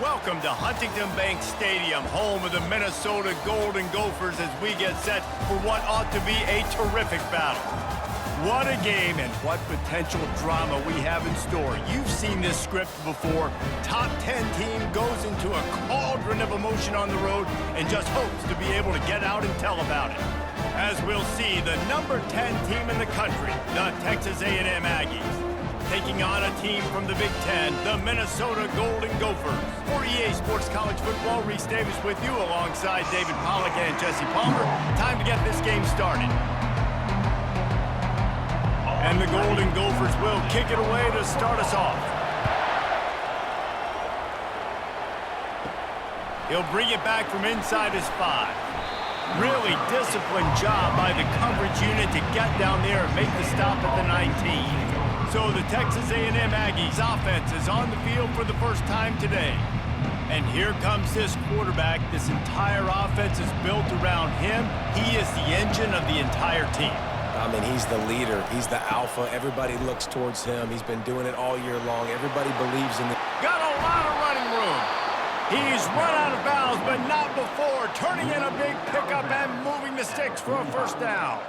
Welcome to Huntington Bank Stadium, home of the Minnesota Golden Gophers, as we get set for what ought to be a terrific battle. What a game and what potential drama we have in store. You've seen this script before. Top 10 team goes into a cauldron of emotion on the road and just hopes to be able to get out and tell about it. As we'll see, the number 10 team in the country, the Texas A&M Aggies, taking on a team from the Big Ten, the Minnesota Golden Gophers. For EA Sports College Football, Reese Davis with you alongside David Pollack and Jesse Palmer. Time to get this game started. And the Golden Gophers will kick it away to start us off. He'll bring it back from inside his 5. Really disciplined job by the coverage unit to get down there and make the stop at the 19. So the Texas A&M Aggies offense is on the field for the first time today. And here comes this quarterback. This entire offense is built around him. He is the engine of the entire team. I mean, he's the leader. He's the alpha. Everybody looks towards him. He's been doing it all year long. Everybody believes in it. Got a lot of running room. He's run out of bounds, but not before. Turning in a big pickup and moving the sticks for a first down.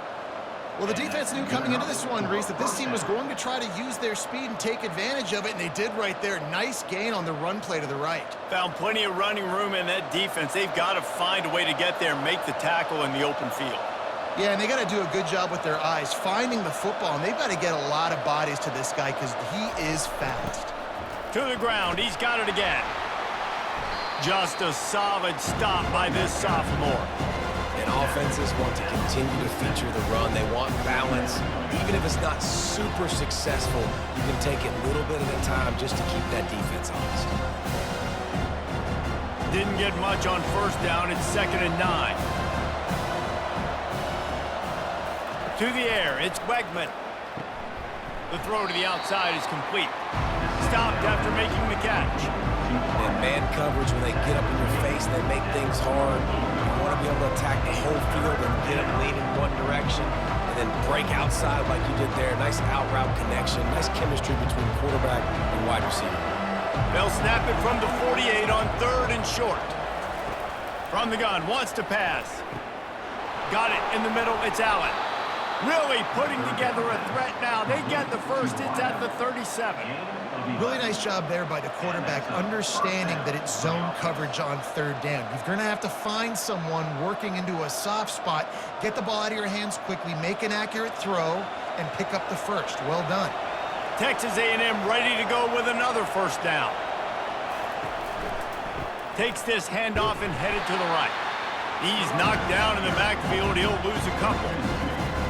Well, the defense knew coming into this one, Reese, that this team was going to try to use their speed and take advantage of it, and they did right there. Nice gain on the run play to the right. Found plenty of running room in that defense. They've got to find a way to get there and make the tackle in the open field. Yeah, and they got to do a good job with their eyes, finding the football, and they've got to get a lot of bodies to this guy because he is fast. To the ground, he's got it again. Just a solid stop by this sophomore. And offenses want to continue to feature the run. They want balance. Even if it's not super successful, you can take it little bit at a time just to keep that defense honest. Didn't get much on first down. It's 2nd and 9. To the air, it's Wegman. The throw to the outside is complete. Stopped after making the catch. And man coverage, when they get up in your face, they make things hard. You want to be able to attack the whole field and get them leaning one direction and then break outside like you did there. Nice out route connection, nice chemistry between quarterback and wide receiver. They'll snap it from the 48 on 3rd and short. From the gun, wants to pass. Got it in the middle, it's Allen. Really putting together a threat now. They get the first. It's at the 37. Really nice job there by the quarterback, understanding that it's zone coverage on 3rd down. You're going to have to find someone working into a soft spot, get the ball out of your hands quickly, make an accurate throw, and pick up the first. Well done. Texas A&M ready to go with another first down. Takes this handoff and headed to the right. He's knocked down in the backfield. He'll lose a couple.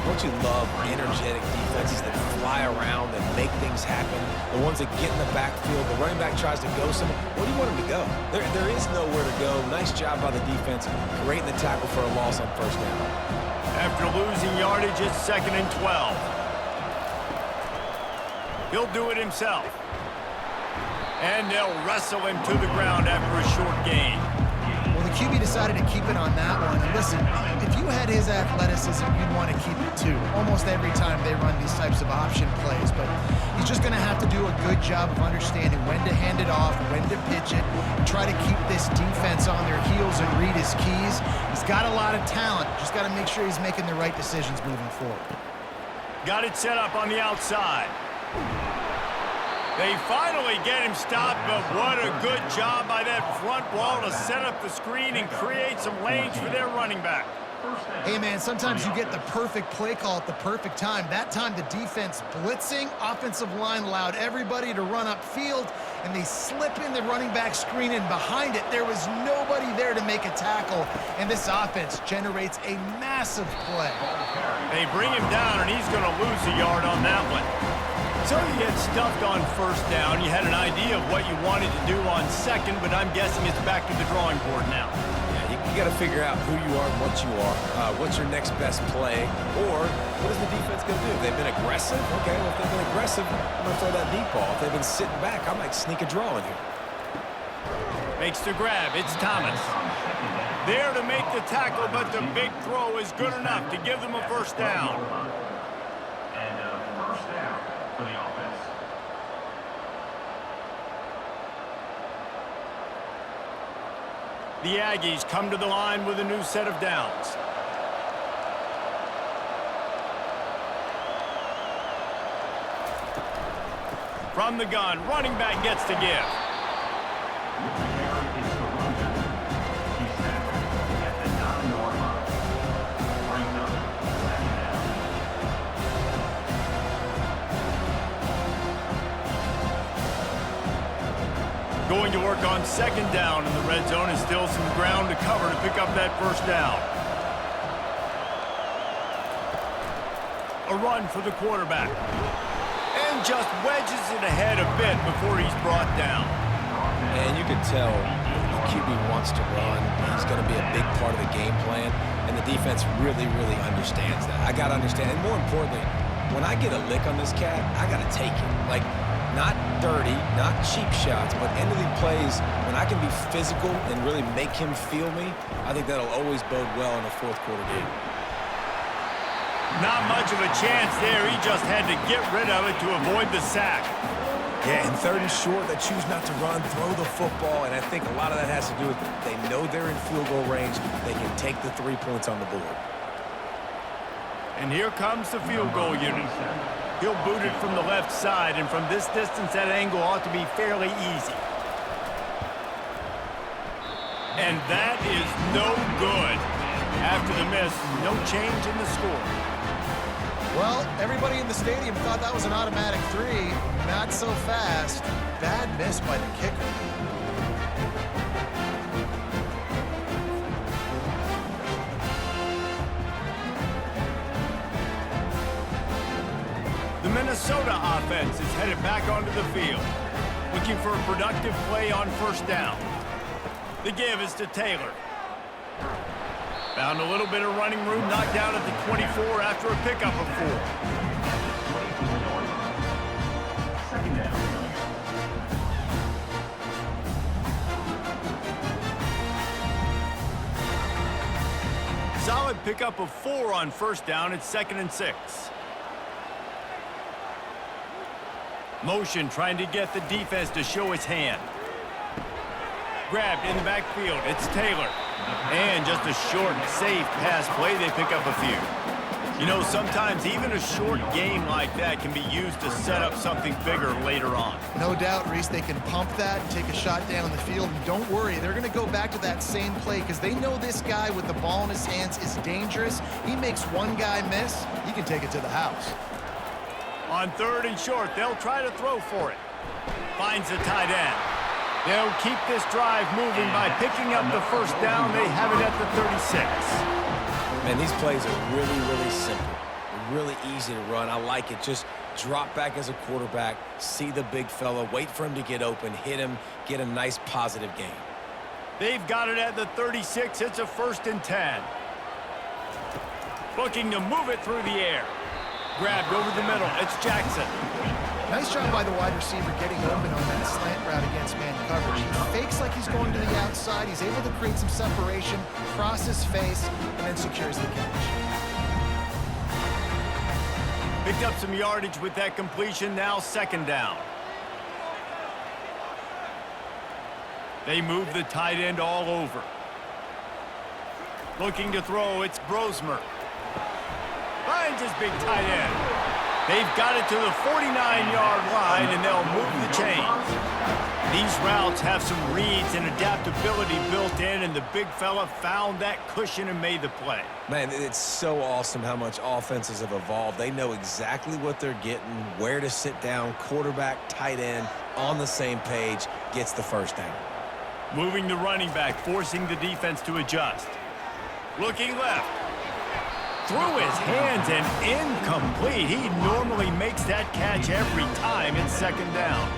Don't you love energetic defenses that fly around and make things happen? The ones that get in the backfield, the running back tries to go somewhere. Where do you want him to go? There is nowhere to go. Nice job by the defense, creating the tackle for a loss on first down. After losing yardage, it's 2nd and 12. He'll do it himself. And they'll wrestle him to the ground after a short gain. Well, the QB decided to keep it on that one. And listen, if you had his athleticism, you'd want to keep it too. Almost every time they run these types of option plays. But he's just going to have to do a good job of understanding when to hand it off, when to pitch it, and try to keep this defense on their heels and read his keys. He's got a lot of talent. Just got to make sure he's making the right decisions moving forward. Got it set up on the outside. They finally get him stopped, but what a good job by that front wall to set up the screen and create some lanes for their running back. Hey, man, sometimes you get the perfect play call at the perfect time. That time the defense blitzing, offensive line allowed everybody to run upfield, and they slip in the running back screen, and behind it, there was nobody there to make a tackle, and this offense generates a massive play. They bring him down, and he's going to lose a yard on that one. So you get stuffed on first down. You had an idea of what you wanted to do on second, but I'm guessing it's back to the drawing board now. Yeah, you got to figure out who you are and what you are. What's your next best play? Or what is the defense going to do? If they've been aggressive, okay, well, if they've been aggressive, I'm going to throw that deep ball. If they've been sitting back, I might sneak a draw in here. Makes the grab. It's Thomas. There to make the tackle, but the big throw is good enough to give them a first down. And first down for the offense. The Aggies come to the line with a new set of downs. From the gun, running back gets to give. Going to work on second down in the red zone, and still some ground to cover to pick up that first down. A run for the quarterback. And just wedges it ahead a bit before he's brought down. And you can tell the QB wants to run. He's going to be a big part of the game plan, and the defense really, really understands that. I got to understand, and more importantly, when I get a lick on this cat, I got to take it. Like, not dirty, not cheap shots, but end of the plays, when I can be physical and really make him feel me, I think that'll always bode well in a fourth quarter game. Not much of a chance there. He just had to get rid of it to avoid the sack. Yeah, in third and short, they choose not to run, throw the football, and I think a lot of that has to do with they know they're in field goal range. They can take the 3 points on the board. And here comes the field goal unit. He'll boot it from the left side, and from this distance, that angle ought to be fairly easy. And that is no good. After the miss, no change in the score. Well, everybody in the stadium thought that was an automatic 3. Not so fast. Bad miss by the kicker. The Minnesota offense is headed back onto the field, looking for a productive play on first down. The give is to Taylor. Found a little bit of running room, knocked down at the 24 after a pickup of 4. Second down. Solid pickup of 4 on first down. It's 2nd and 6. Motion trying to get the defense to show its hand. Grabbed in the backfield. It's Taylor. And just a short, safe pass play. They pick up a few. You know, sometimes even a short game like that can be used to set up something bigger later on. No doubt, Reese, they can pump that and take a shot down the field. And don't worry, they're going to go back to that same play because they know this guy with the ball in his hands is dangerous. He makes one guy miss, he can take it to the house. On 3rd and short, they'll try to throw for it. Finds the tight end. They'll keep this drive moving by picking up the first down. They have it at the 36. Man, these plays are really, really simple. They're really easy to run. I like it. Just drop back as a quarterback, see the big fella, wait for him to get open, hit him, get a nice positive gain. They've got it at the 36. It's a 1st and 10. Looking to move it through the air. Grabbed over the middle. It's Jackson. Nice job by the wide receiver getting open on that slant route against man coverage. He fakes like he's going to the outside. He's able to create some separation, cross his face, and then secures the catch. Picked up some yardage with that completion. Now 2nd down. They move the tight end all over. Looking to throw. It's Brosmer. Finds his big tight end. They've got it to the 49-yard line, and they'll move the chains. These routes have some reads and adaptability built in, and the big fella found that cushion and made the play. Man, it's so awesome how much offenses have evolved. They know exactly what they're getting, where to sit down, quarterback, tight end, on the same page, gets the first down. Moving the running back, forcing the defense to adjust. Looking left. Through his hands and incomplete. He normally makes that catch every time. It's 2nd down.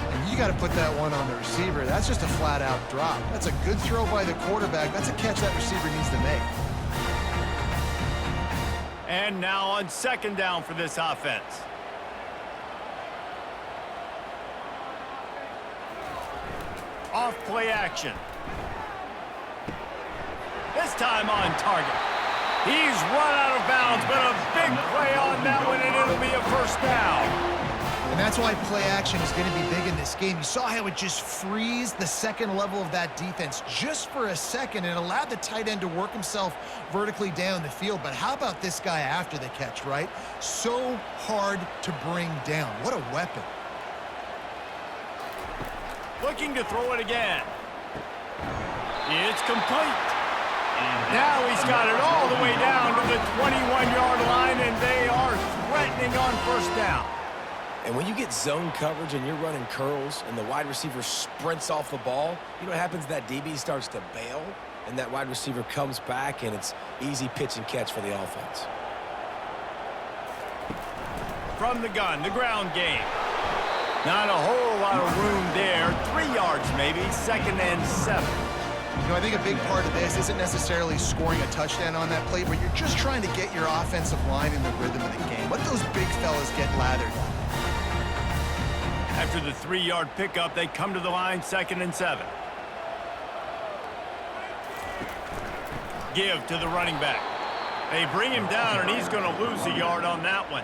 And you got to put that one on the receiver. That's just a flat-out drop. That's a good throw by the quarterback. That's a catch that receiver needs to make. And now on 2nd down for this offense. Off play action. This time on target. He's run out of bounds, but a big play on that one, and it'll be a 1st down. And And that's why play action is going to be big in this game. You saw how it just frees the second level of that defense just for a second and allowed the tight end to work himself vertically down the field. But how about this guy after the catch, right? So hard to bring down. What a weapon. Looking to throw it again. It's complete. Now he's got it all the way down to the 21-yard line, and they are threatening on first down. And when you get zone coverage and you're running curls and the wide receiver sprints off the ball, you know what happens? That DB starts to bail, and that wide receiver comes back, and it's easy pitch and catch for the offense. From the gun, the ground game. Not a whole lot of room there. 3 yards maybe, 2nd and 7. You know, I think a big part of this isn't necessarily scoring a touchdown on that play, but you're just trying to get your offensive line in the rhythm of the game. Let those big fellas get lathered. After the 3-yard pickup, they come to the line, 2nd and 7. Give to the running back. They bring him down, and he's going to lose a yard on that one.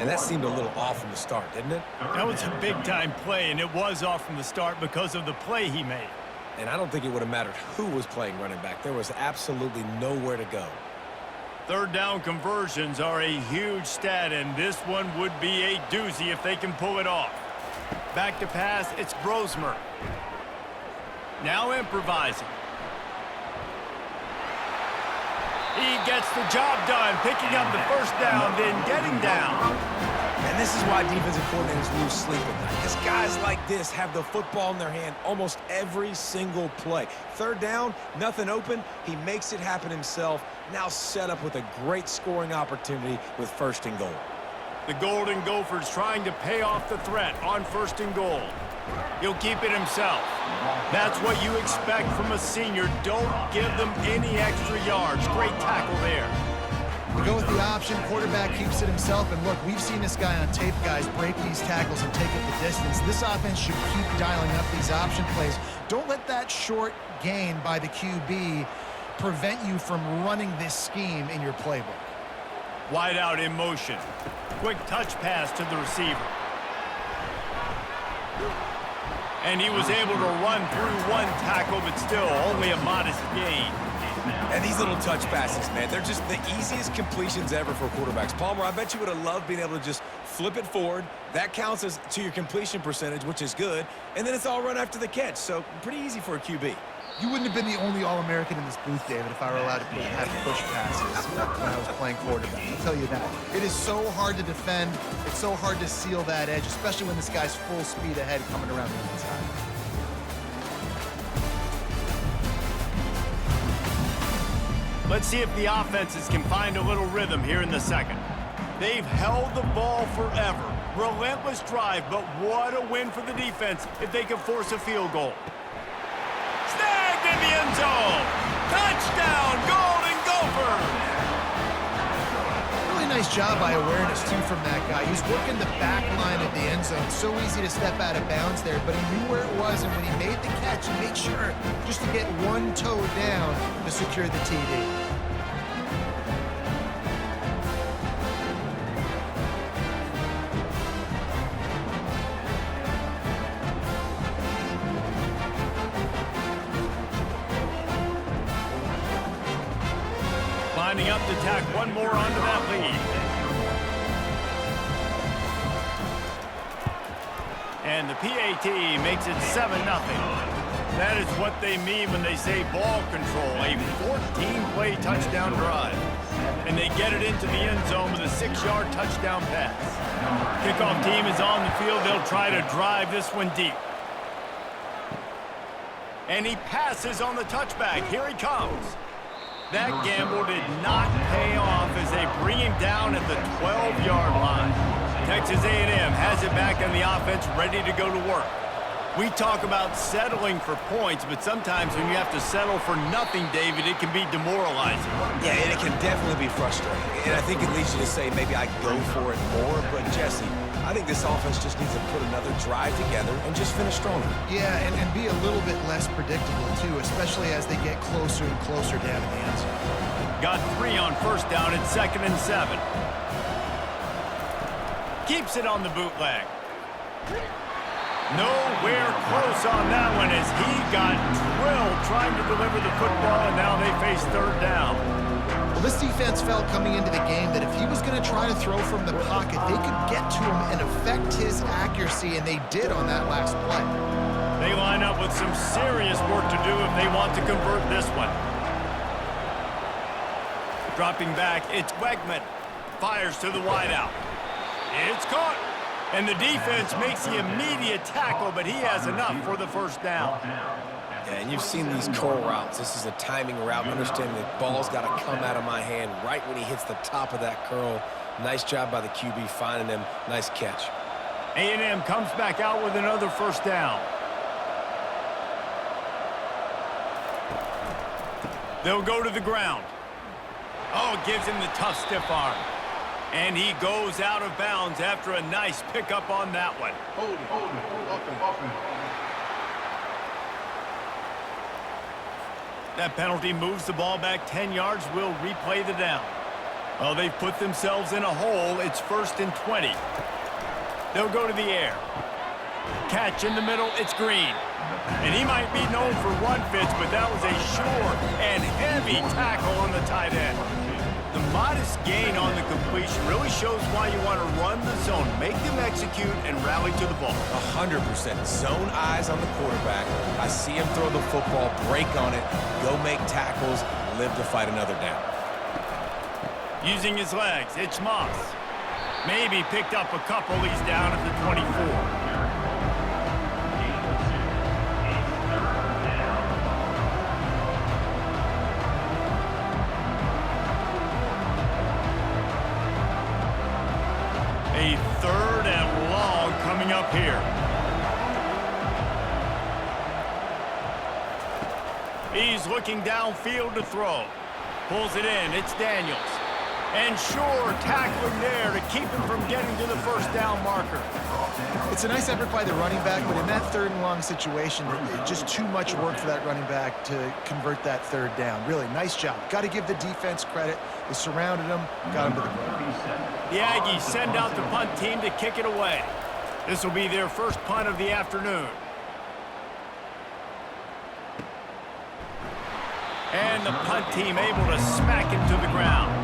And that seemed a little off from the start, didn't it? That was a big-time play, and it was off from the start because of the play he made. And I don't think it would have mattered who was playing running back. There was absolutely nowhere to go. 3rd down conversions are a huge stat, and this one would be a doozy if they can pull it off. Back to pass, it's Brosmer. Now improvising. He gets the job done, picking up the first down, then getting down. And this is why defensive coordinators lose sleep at night. Because guys like this have the football in their hand almost every single play. 3rd down, nothing open. He makes it happen himself. Now set up with a great scoring opportunity with 1st and goal. The Golden Gophers trying to pay off the threat on 1st and goal. He'll keep it himself. That's what you expect from a senior. Don't give them any extra yards. Great tackle there. We go with the option. Quarterback keeps it himself. And look, we've seen this guy on tape, guys, break these tackles and take it the distance. This offense should keep dialing up these option plays. Don't let that short gain by the QB prevent you from running this scheme in your playbook. Wide out in motion. Quick touch pass to the receiver. And he was able to run through one tackle, but still only a modest gain. And these little touch passes, man, they're just the easiest completions ever for quarterbacks. Palmer, I bet you would have loved being able to just flip it forward. That counts as to your completion percentage, which is good. And then it's all run after the catch, so pretty easy for a QB. You wouldn't have been the only All-American in this booth, David, if I were allowed to have push passes when I was playing quarterback. I'll tell you that. It is so hard to defend. It's so hard to seal that edge, especially when this guy's full speed ahead coming around the inside. Let's see if the offenses can find a little rhythm here in the 2nd. They've held the ball forever. Relentless drive, but what a win for the defense if they can force a field goal. Snagged in the end zone. Touchdown, Golden Gophers. Really nice job by awareness, too, from that guy. He was working the back line of the end zone. So easy to step out of bounds there, but he knew where it was, and when he made the catch, he made sure just to get one toe down to secure the TD. Lining up to tack one more onto that lead. And the PAT makes it 7-0. That is what they mean when they say ball control, a 14-play touchdown drive. And they get it into the end zone with a 6-yard touchdown pass. Kickoff team is on the field. They'll try to drive this one deep. And he passes on the touchback. Here he comes. That gamble did not pay off as they bring him down at the 12-yard line. Texas A&M has it back on the offense, ready to go to work. We talk about settling for points, but sometimes when you have to settle for nothing, David, it can be demoralizing. Yeah, and it can definitely be frustrating. And I think it leads you to say maybe I go for it more. But, Jesse, I think this offense just needs to put another drive together and just finish stronger. Yeah, and be a little bit less predictable, too, especially as they get closer and closer down in the end zone. Got 3 on first down at 2nd and 7. Keeps it on the bootleg. Nowhere close on that one as he got drilled trying to deliver the football, and now they face third down. Well, this defense felt coming into the game that if he was going to try to throw from the pocket, they could get to him and affect his accuracy, and they did on that last play. They line up with some serious work to do if they want to convert this one. Dropping back, it's Wegman. Fires to the wideout. It's caught. And the defense makes the immediate tackle, but he has enough for the first down. Yeah, and you've seen these curl routes. This is a timing route. Understanding the ball's got to come out of my hand right when he hits the top of that curl. Nice job by the QB finding him. Nice catch. A&M comes back out with another first down. They'll go to the ground. Oh, gives him the tough stiff arm. And he goes out of bounds after a nice pickup on that one. Hold it. That penalty moves the ball back 10 yards. We'll replay the down. Well, they've put themselves in a hole. It's 1st and 20. They'll go to the air. Catch in the middle. It's Green. And he might be known for run fits, but that was a sure and heavy tackle on the tight end. The modest gain on the completion really shows why you want to run the zone, make them execute, and rally to the ball. 100%. Zone eyes on the quarterback. I see him throw the football, break on it, go make tackles, live to fight another down. Using his legs, it's Moss. Maybe picked up a couple. He's down at the 24. A 3rd and long coming up here. He's looking downfield to throw. Pulls it in. It's Daniels. And sure, tackling there to keep him from getting to the first down marker. It's a nice effort by the running back, but in that 3rd and long situation, just too much work for that running back to convert that 3rd down. Really, nice job. Got to give the defense credit. They surrounded him, got him to the ground. The Aggies send out the punt team to kick it away. This will be their first punt of the afternoon. And the punt team able to smack him to the ground.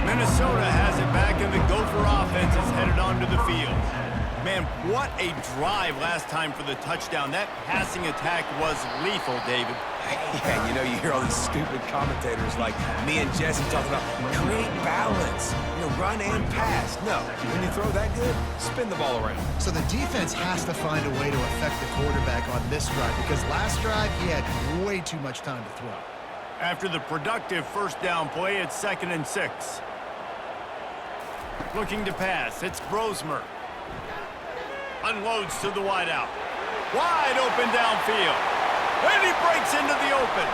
Minnesota has it back, and the Gopher offense is headed onto the field. Man, what a drive last time for the touchdown. That passing attack was lethal, David. Yeah, you know, you hear all these stupid commentators like me and Jesse talking about create balance, run and pass. No, when you throw that good, spin the ball around. So the defense has to find a way to affect the quarterback on this drive, because last drive he had way too much time to throw. After the productive first down play, it's 2nd and 6. Looking to pass, it's Brosmer. Unloads to the wideout. Wide open downfield. And he breaks into the open.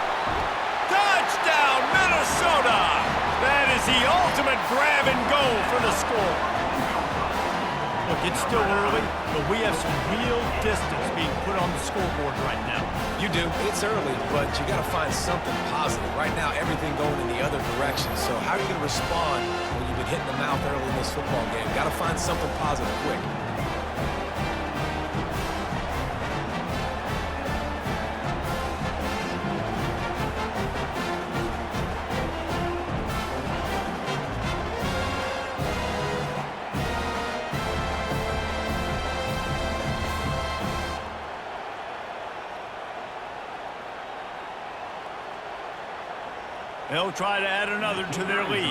Touchdown, Minnesota! That is the ultimate grab and go for the score. Look, it's still early, but we have some real distance being put on the scoreboard right now. You do. It's early, but you got to find something positive. Right now, everything going in the other direction. So how are you going to respond when you've been hitting the mouth early in this football game? Got to find something positive quick. They'll try to add another to their lead.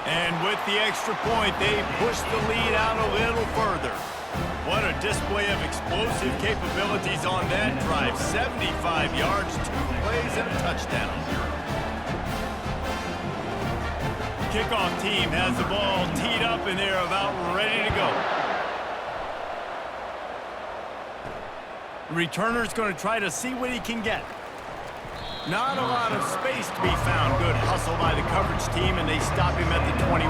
And with the extra point, they push the lead out a little further. What a display of explosive capabilities on that drive. 75 yards, 2 plays, and a touchdown. Kickoff team has the ball teed up, and they're about ready to go. The returner's going to try to see what he can get. Not a lot of space to be found. Good hustle by the coverage team, and they stop him at the 21.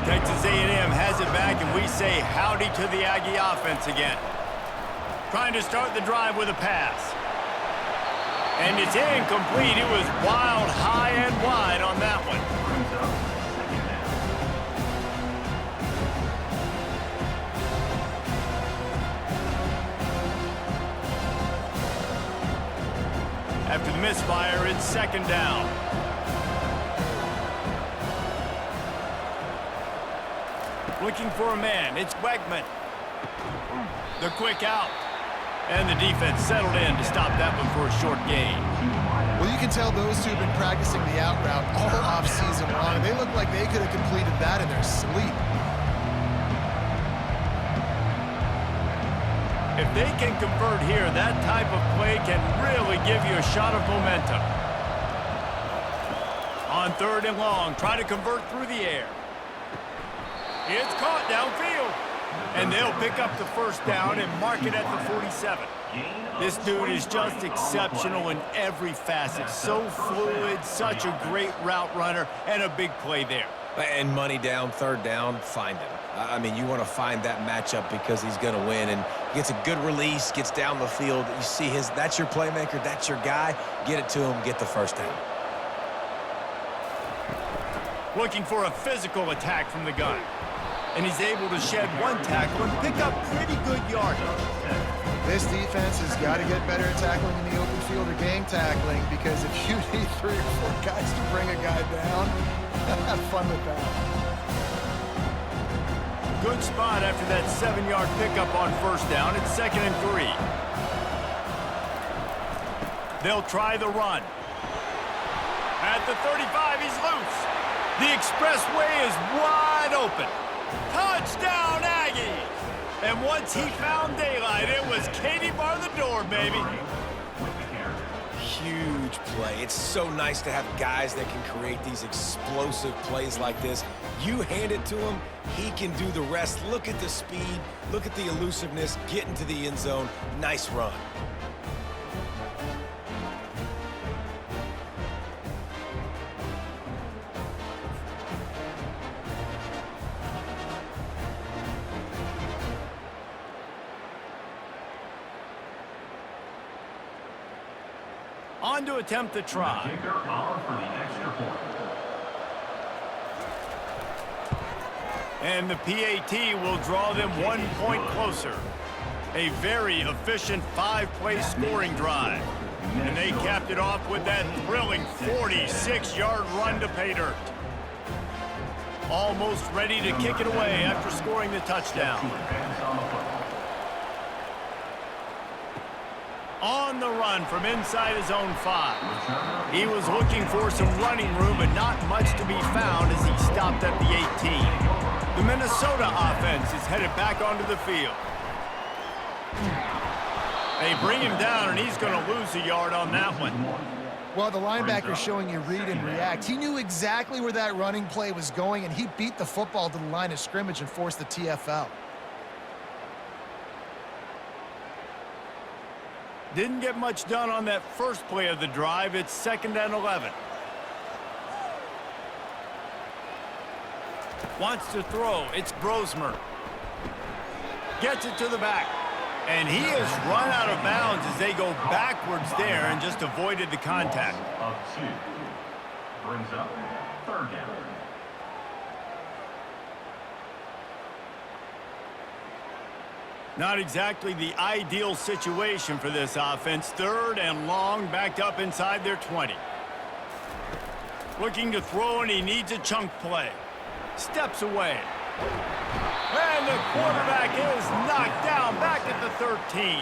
Texas A&M has it back, and we say howdy to the Aggie offense again. Trying to start the drive with a pass. And it's incomplete. It was wild, high and wide on that one. After the misfire, it's second down. Looking for a man, it's Wegman. The quick out. And the defense settled in to stop that one for a short gain. Well, you can tell those two have been practicing the out route all off-season long. They look like they could have completed that in their sleep. If they can convert here, that type of play can really give you a shot of momentum. On third and long, try to convert through the air. It's caught downfield. And they'll pick up the first down and mark it at the 47. This dude is just exceptional in every facet. So fluid, such a great route runner, and a big play there. And money down, third down, find him. I mean, you want to find that matchup because he's going to win. And gets a good release, gets down the field. You see that's your playmaker, that's your guy. Get it to him, get the first down. Looking for a physical attack from the gun. And he's able to shed one tackle and pick up pretty good yardage. This defense has got to get better at tackling in the open field or gang tackling, because if you need 3 or 4 guys to bring a guy down, have fun with that. Good spot after that 7-yard pickup on first down. It's second and 3. They'll try the run. At the 35, he's loose. The expressway is wide open. Touchdown, Aggies! And once he found daylight, it was Katie bar the door, baby. Huge play. It's so nice to have guys that can create these explosive plays like this. You hand it to him, he can do the rest. Look at the speed, look at the elusiveness, get into the end zone. Nice run. On to attempt the try. And the PAT will draw them 1 point closer. A very efficient 5-play scoring drive. And they capped it off with that thrilling 46-yard run to pay dirt. Almost ready to kick it away after scoring the touchdown. On the run from inside his own 5. He was looking for some running room, but not much to be found as he stopped at the 18. The Minnesota offense is headed back onto the field. They bring him down, and he's going to lose a yard on that one. Well, the linebacker's showing you read and react. He knew exactly where that running play was going, and he beat the football to the line of scrimmage and forced the TFL. Didn't get much done on that first play of the drive. It's second and 11. Wants to throw. It's Brosmer. Gets it to the back. And he has run out of bounds as they go backwards there and just avoided the contact. Of 2. Brings up third down. Not exactly the ideal situation for this offense. Third and long, backed up inside their 20. Looking to throw, and he needs a chunk play. Steps away. And the quarterback is knocked down back at the 13.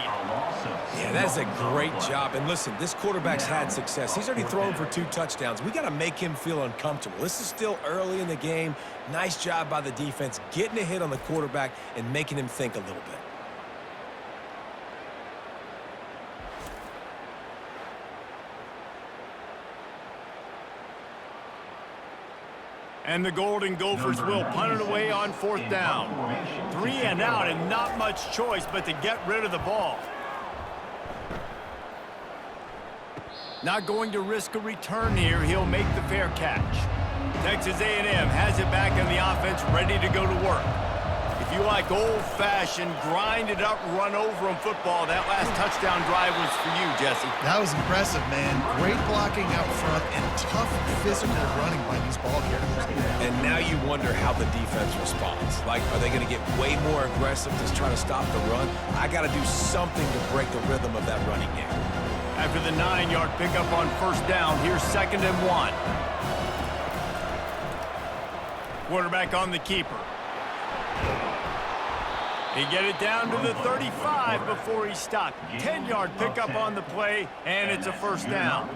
Yeah, that's a great job. And listen, this quarterback's had success. He's already thrown for 2 touchdowns. We got to make him feel uncomfortable. This is still early in the game. Nice job by the defense, getting a hit on the quarterback and making him think a little bit. And the Golden Gophers will punt it away on fourth down. 3 and out, and not much choice but to get rid of the ball. Not going to risk a return here. He'll make the fair catch. Texas A&M has it back in the offense, ready to go to work. If you like old-fashioned, grind-it-up, run-over-'em football, that last touchdown drive was for you, Jesse. That was impressive, man. Great blocking out front and tough physical running by these ball carriers. And now you wonder how the defense responds. Like, are they going to get way more aggressive to try to stop the run? I got to do something to break the rhythm of that running game. After the 9-yard pickup on first down, here's 2nd and 1. Quarterback on the keeper. He get it down to the 35 before he stopped. 10-yard pickup on the play, and it's a first down.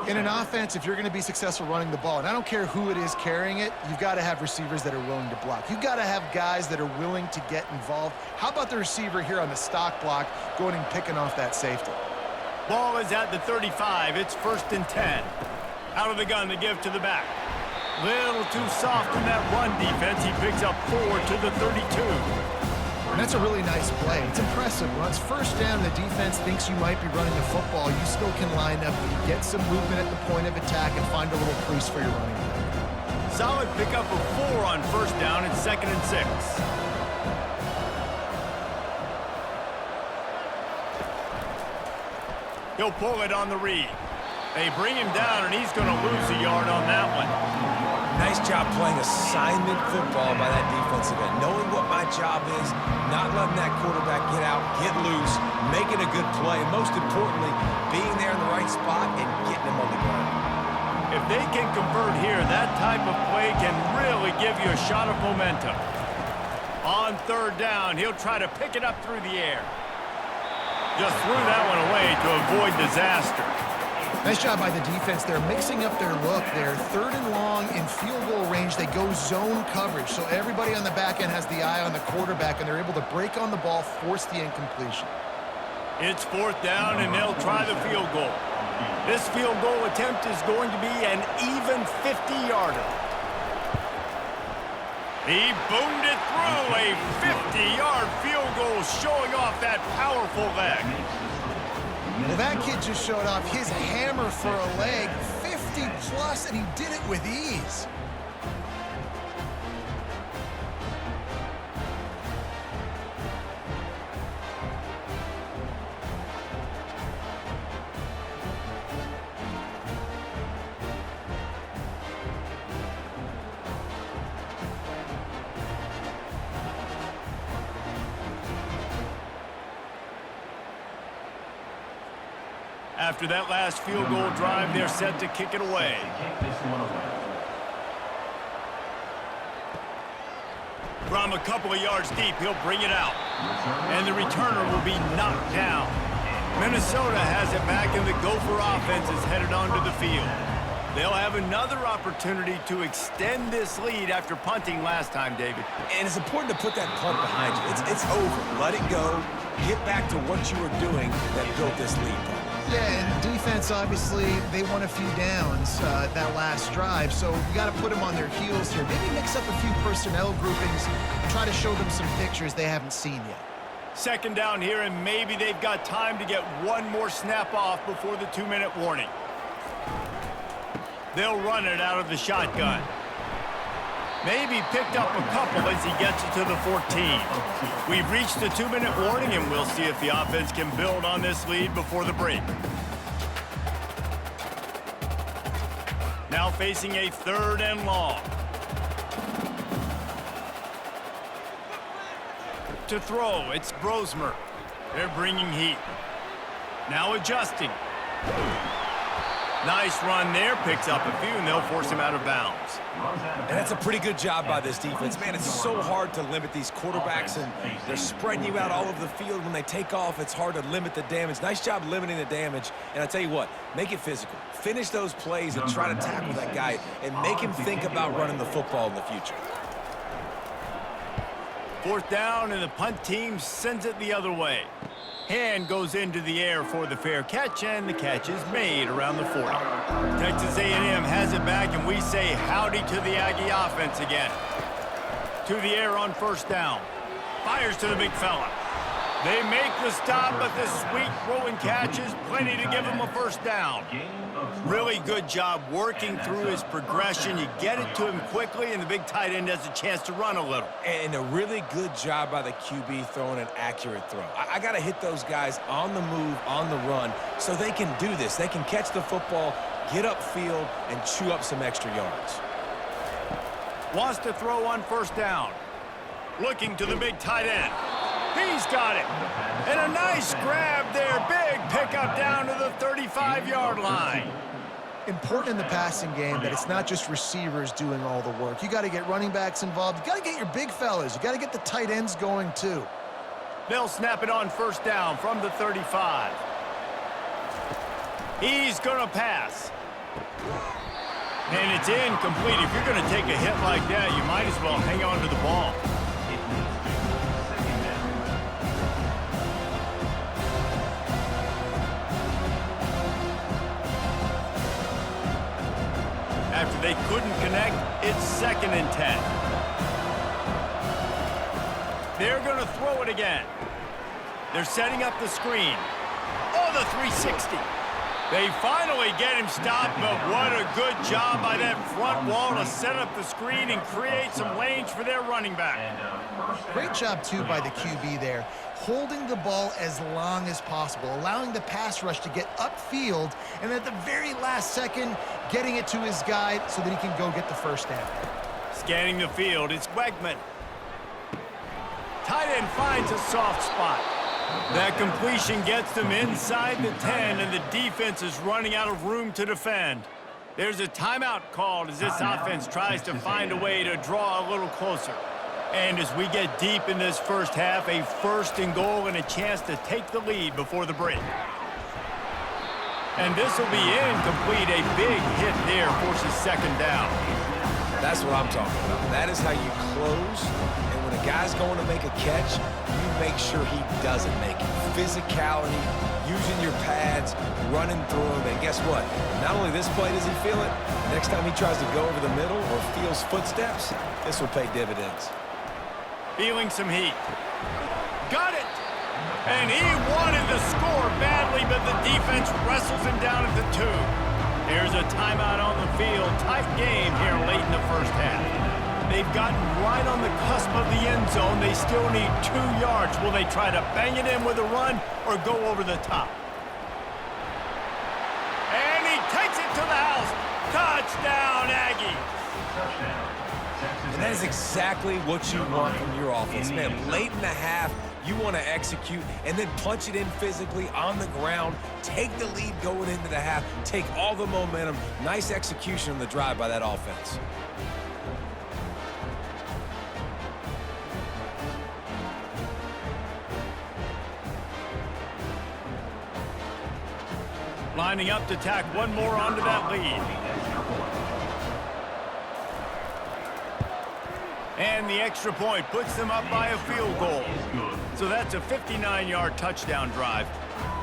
In an offense, if you're going to be successful running the ball, and I don't care who it is carrying it, you've got to have receivers that are willing to block. You've got to have guys that are willing to get involved. How about the receiver here on the stock block going and picking off that safety? Ball is at the 35. It's 1st and 10. Out of the gun to give to the back. Little too soft in that run defense. He picks up 4 to the 32. And that's a really nice play. It's impressive. Once first down, the defense thinks you might be running the football. You still can line up, get some movement at the point of attack, and find a little crease for your running play. Solid pickup of 4 on first down. It's 2nd and 6. He'll pull it on the read. They bring him down, and he's going to lose a yard on that one. Nice job playing assignment football by that defensive end. Knowing what my job is, not letting that quarterback get out, get loose, making a good play, and most importantly, being there in the right spot and getting him on the ground. If they can convert here, that type of play can really give you a shot of momentum. On third down, he'll try to pick it up through the air. Just threw that one away to avoid disaster. Nice job by the defense. They're mixing up their look. They're 3rd and long in field goal range. They go zone coverage, so everybody on the back end has the eye on the quarterback, and they're able to break on the ball, force the incompletion. It's 4th down, and they'll try the field goal. This field goal attempt is going to be an even 50-yarder. He boomed it through, a 50-yard field goal, showing off that powerful leg. Well, that kid just showed off his hammer for a leg, 50+, and he did it with ease. After that last field goal drive, they're set to kick it away. From a couple of yards deep, he'll bring it out. And the returner will be knocked down. Minnesota has it back, and the Gopher offense is headed onto the field. They'll have another opportunity to extend this lead after punting last time, David. And it's important to put that punt behind you. It's over. Let it go. Get back to what you were doing that built this lead. Yeah, and defense, obviously, they won a few downs that last drive, so you got to put them on their heels here. Maybe mix up a few personnel groupings, try to show them some pictures they haven't seen yet. 2nd down here, and maybe they've got time to get one more snap off before the 2-minute warning. They'll run it out of the shotgun. Maybe picked up a couple as he gets it to the 14. We've reached the 2-minute warning, and we'll see if the offense can build on this lead before the break. Now facing a 3rd and long. To throw, it's Brosmer. They're bringing heat. Now adjusting. Nice run there, picks up a few, and they'll force him out of bounds. And that's a pretty good job by this defense. Man, it's so hard to limit these quarterbacks, and they're spreading you out all over the field. When they take off, it's hard to limit the damage. Nice job limiting the damage. And I tell you what, make it physical. Finish those plays and try to tackle that guy and make him think about running the football in the future. 4th down, and the punt team sends it the other way. Hand goes into the air for the fair catch, and the catch is made around the 40. Texas A&M has it back, and we say howdy to the Aggie offense again. To the air on 1st down. Fires to the big fella. They make the stop, but the sweet throwing catch is plenty to give him a 1st down. Really good job working through his progression. You get it to him quickly, and the big tight end has a chance to run a little. And a really good job by the QB throwing an accurate throw. I got to hit those guys on the move, on the run, so they can do this. They can catch the football, get upfield, and chew up some extra yards. Wants to throw on 1st down. Looking to the big tight end. He's got it. And a nice grab there. Big pickup down to the 35-yard line. Important in the passing game that it's not just receivers doing all the work. You got to get running backs involved. You got to get your big fellas. You got to get the tight ends going too. They'll snap it on first down from the 35. He's going to pass. And it's incomplete. If you're going to take a hit like that, you might as well hang on to the ball. After they couldn't connect, it's 2nd and 10. They're going to throw it again. They're setting up the screen. Oh, the 360. They finally get him stopped, but what a good job by that front wall to set up the screen and create some lanes for their running back. Great job, too, by the QB there, holding the ball as long as possible, allowing the pass rush to get upfield, and at the very last second, getting it to his guy so that he can go get the first down. Scanning the field, it's Wegman. Tight end finds a soft spot. That completion gets them inside the 10, and the defense is running out of room to defend. There's a timeout called as this offense tries to find a way to draw a little closer. And as we get deep in this first half, a 1st and goal and a chance to take the lead before the break. And this will be incomplete. A big hit there forces 2nd down. That's what I'm talking about. That is how you close. And when a guy's going to make a catch, you make sure he doesn't make it. Physicality, using your pads, running through them. And guess what? Not only this play does he feel it, next time he tries to go over the middle or feels footsteps, this will pay dividends. Feeling some heat. Got it! And he wanted to score badly, but the defense wrestles him down at the 2. There's a timeout on the field. Tight game here late in the first half. They've gotten right on the cusp of the end zone. They still need 2 yards. Will they try to bang it in with a run or go over the top? And he takes it to the house. Touchdown, Aggies. And that is exactly what you want from your offense. Man, late in the half, you want to execute and then punch it in physically on the ground, take the lead going into the half, take all the momentum. Nice execution on the drive by that offense. Lining up to tack one more onto that lead. And the extra point puts them up by a field goal. So that's a 59-yard touchdown drive.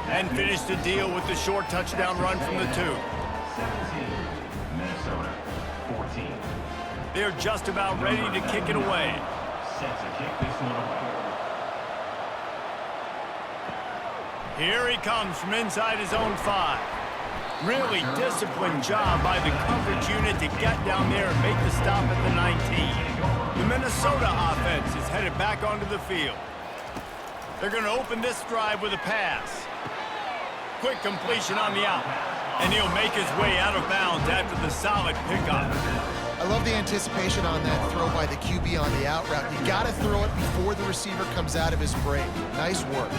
And finish the deal with the short touchdown run from the 2. 17, Minnesota, 14. They're just about ready to kick it away. Set to kick this one away. Here he comes from inside his own 5. Really disciplined job by the coverage unit to get down there and make the stop at the 19. The Minnesota offense is headed back onto the field. They're going to open this drive with a pass. Quick completion on the out. And he'll make his way out of bounds after the solid pickup. I love the anticipation on that throw by the QB on the out route. You got to throw it before the receiver comes out of his break. Nice work.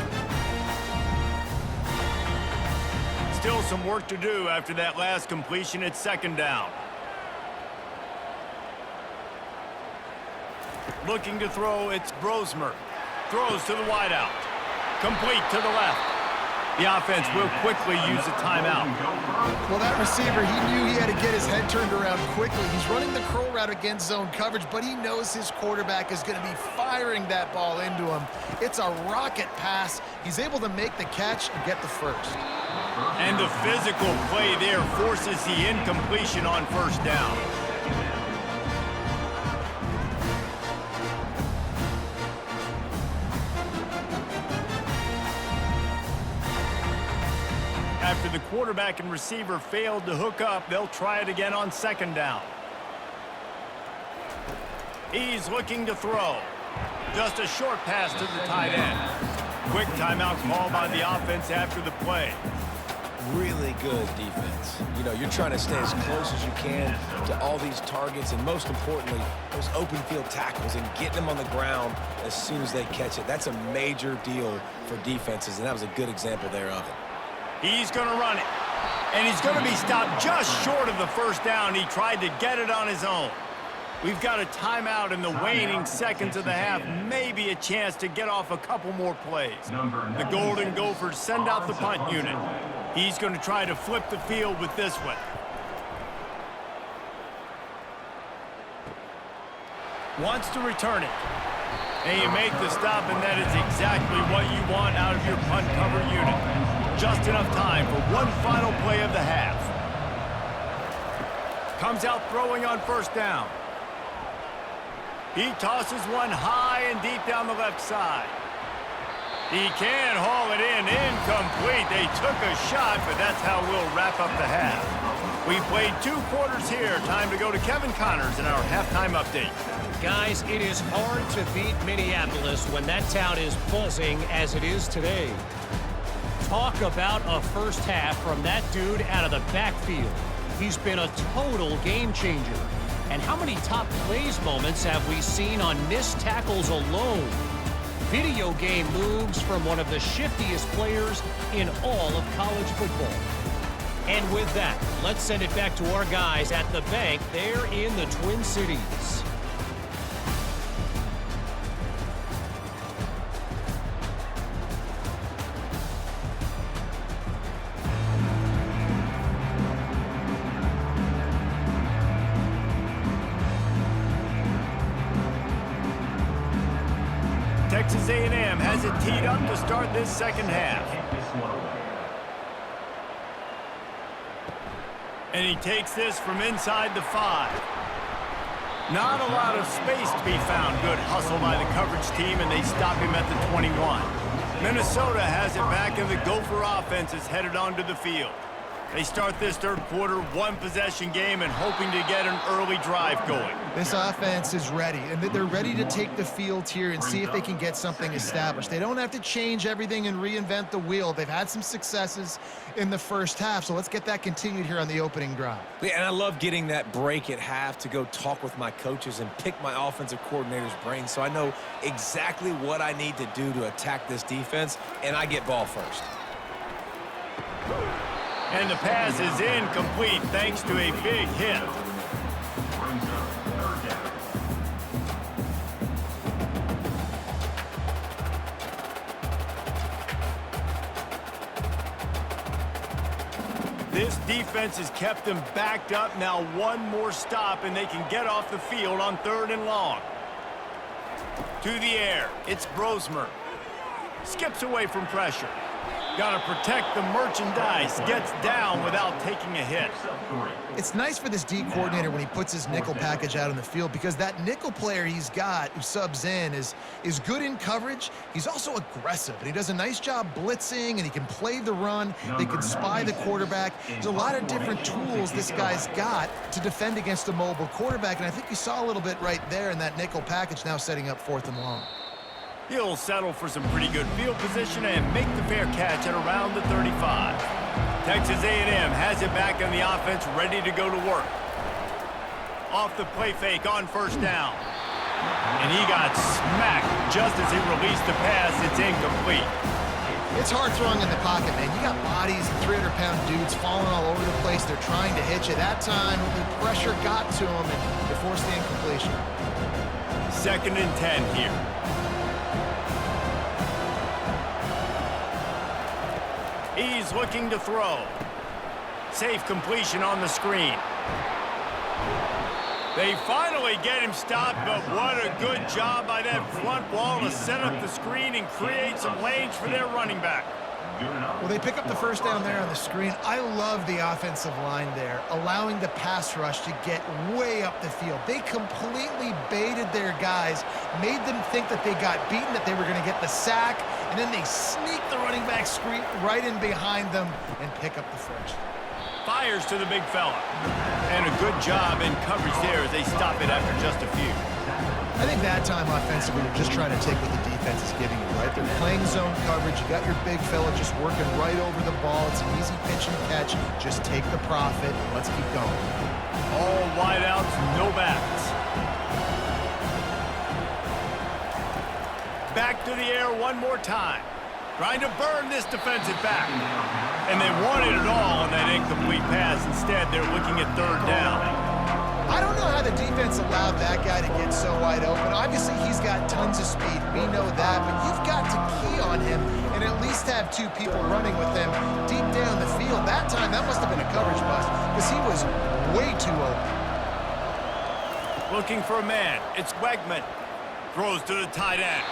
Still some work to do after that last completion at 2nd down. Looking to throw, it's Brosmer. Throws to the wideout. Complete to the left. The offense will quickly use a timeout. Well, that receiver, he knew he had to get his head turned around quickly. He's running the curl route against zone coverage, but he knows his quarterback is going to be firing that ball into him. It's a rocket pass. He's able to make the catch and get the first. And the physical play there forces the incompletion on first down. After the quarterback and receiver failed to hook up, they'll try it again on 2nd down. He's looking to throw. Just a short pass to the tight end. Quick timeout call by the offense after the play. really good defense. You know, you're trying to stay as close as you can to all these targets, and most importantly, those open field tackles and getting them on the ground as soon as they catch it. That's a major deal for defenses, and that was a good example there of it. He's going to run it, and he's going to be stopped just short of the first down. He tried to get it on his own. We've got a timeout in the waning seconds of the half, maybe a chance to get off a couple more plays. The Golden Gophers send out the punt unit. He's going to try to flip the field with this one. Wants to return it. And you make the stop, and that is exactly what you want out of your punt cover unit. Just enough time for one final play of the half. Comes out throwing on first down. He tosses one high and deep down the left side. He can haul it in, incomplete. They took a shot, but that's how we'll wrap up the half. We played 2 quarters here. Time to go to Kevin Connors in our halftime update. Guys, it is hard to beat Minneapolis when that town is buzzing as it is today. Talk about a first half from that dude out of the backfield. He's been a total game changer. And how many top plays moments have we seen on missed tackles alone? Video game moves from one of the shiftiest players in all of college football. And with that, let's send it back to our guys at the bank there in the Twin Cities. Texas A&M has it teed up to start this second half. And he takes this from inside the 5. Not a lot of space to be found. Good hustle by the coverage team, and they stop him at the 21. Minnesota has it back, and the Gopher offense is headed onto the field. They start this third quarter one-possession game and hoping to get an early drive going. This offense is ready, and they're ready to take the field here and see if they can get something established. They don't have to change everything and reinvent the wheel. They've had some successes in the first half, so let's get that continued here on the opening drive. Yeah, and I love getting that break at half to go talk with my coaches and pick my offensive coordinator's brain so I know exactly what I need to do to attack this defense, and I get ball first. And the pass is incomplete thanks to a big hit. This defense has kept them backed up. Now one more stop and they can get off the field on 3rd and long. To the air, it's Brosmer. Skips away from pressure. Got to protect the merchandise. Gets down without taking a hit. It's nice for this D coordinator when he puts his nickel package out on the field because that nickel player he's got who subs in is good in coverage. He's also aggressive, and he does a nice job blitzing, and he can play the run. They can spy the quarterback. There's a lot of different tools this guy's got to defend against a mobile quarterback, and I think you saw a little bit right there in that nickel package now setting up 4th and long. He'll settle for some pretty good field position and make the fair catch at around the 35. Texas A&M has it back on the offense, ready to go to work. Off the play fake on first down. And he got smacked just as he released the pass. It's incomplete. It's hard throwing in the pocket, man. You got bodies and 300-pound dudes falling all over the place. They're trying to hit you. That time, the pressure got to him, and they forced the incompletion. 2nd and 10 here. He's looking to throw. Safe completion on the screen. They finally get him stopped, but what a good job by that front wall to set up the screen and create some lanes for their running back. Well, they pick up the first down there on the screen. I love the offensive line there, allowing the pass rush to get way up the field. They completely baited their guys, made them think that they got beaten, that they were going to get the sack, and then they sneak the running back screen right in behind them and pick up the first. Fires to the big fella. And a good job in coverage there as they stop it after just a few. I think that time offensively, they're just trying to take what the defense is giving you, right? right? They're playing zone coverage. You got your big fella just working right over the ball. It's an easy pitch and catch. Just take the profit. Let's keep going. All wideouts, no backs. Back to the air one more time. Trying to burn this defensive back. And they wanted it all on that incomplete pass. Instead, they're looking at third down. I don't know how the defense allowed that guy to get so wide open. Obviously, he's got tons of speed. We know that. But you've got to key on him and at least have two people running with him deep down the field. That time, that must have been a coverage bust because he was way too open. Looking for a man. It's Wegman. Throws to the tight end.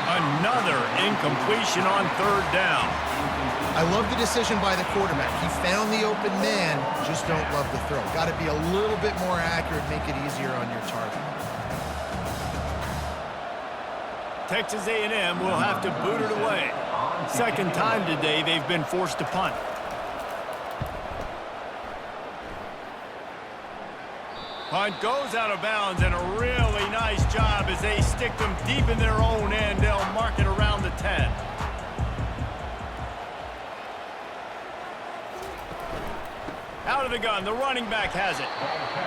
Another incompletion on third down. I love the decision by the quarterback. He found the open man, just don't love the throw. Got to be a little bit more accurate, make it easier on your target. Texas A&M will have to boot it away. Second time today they've been forced to punt. Punt goes out of bounds, and a really nice job as they stick them deep in their own end. They'll mark it around the 10. Out of the gun, the running back has it.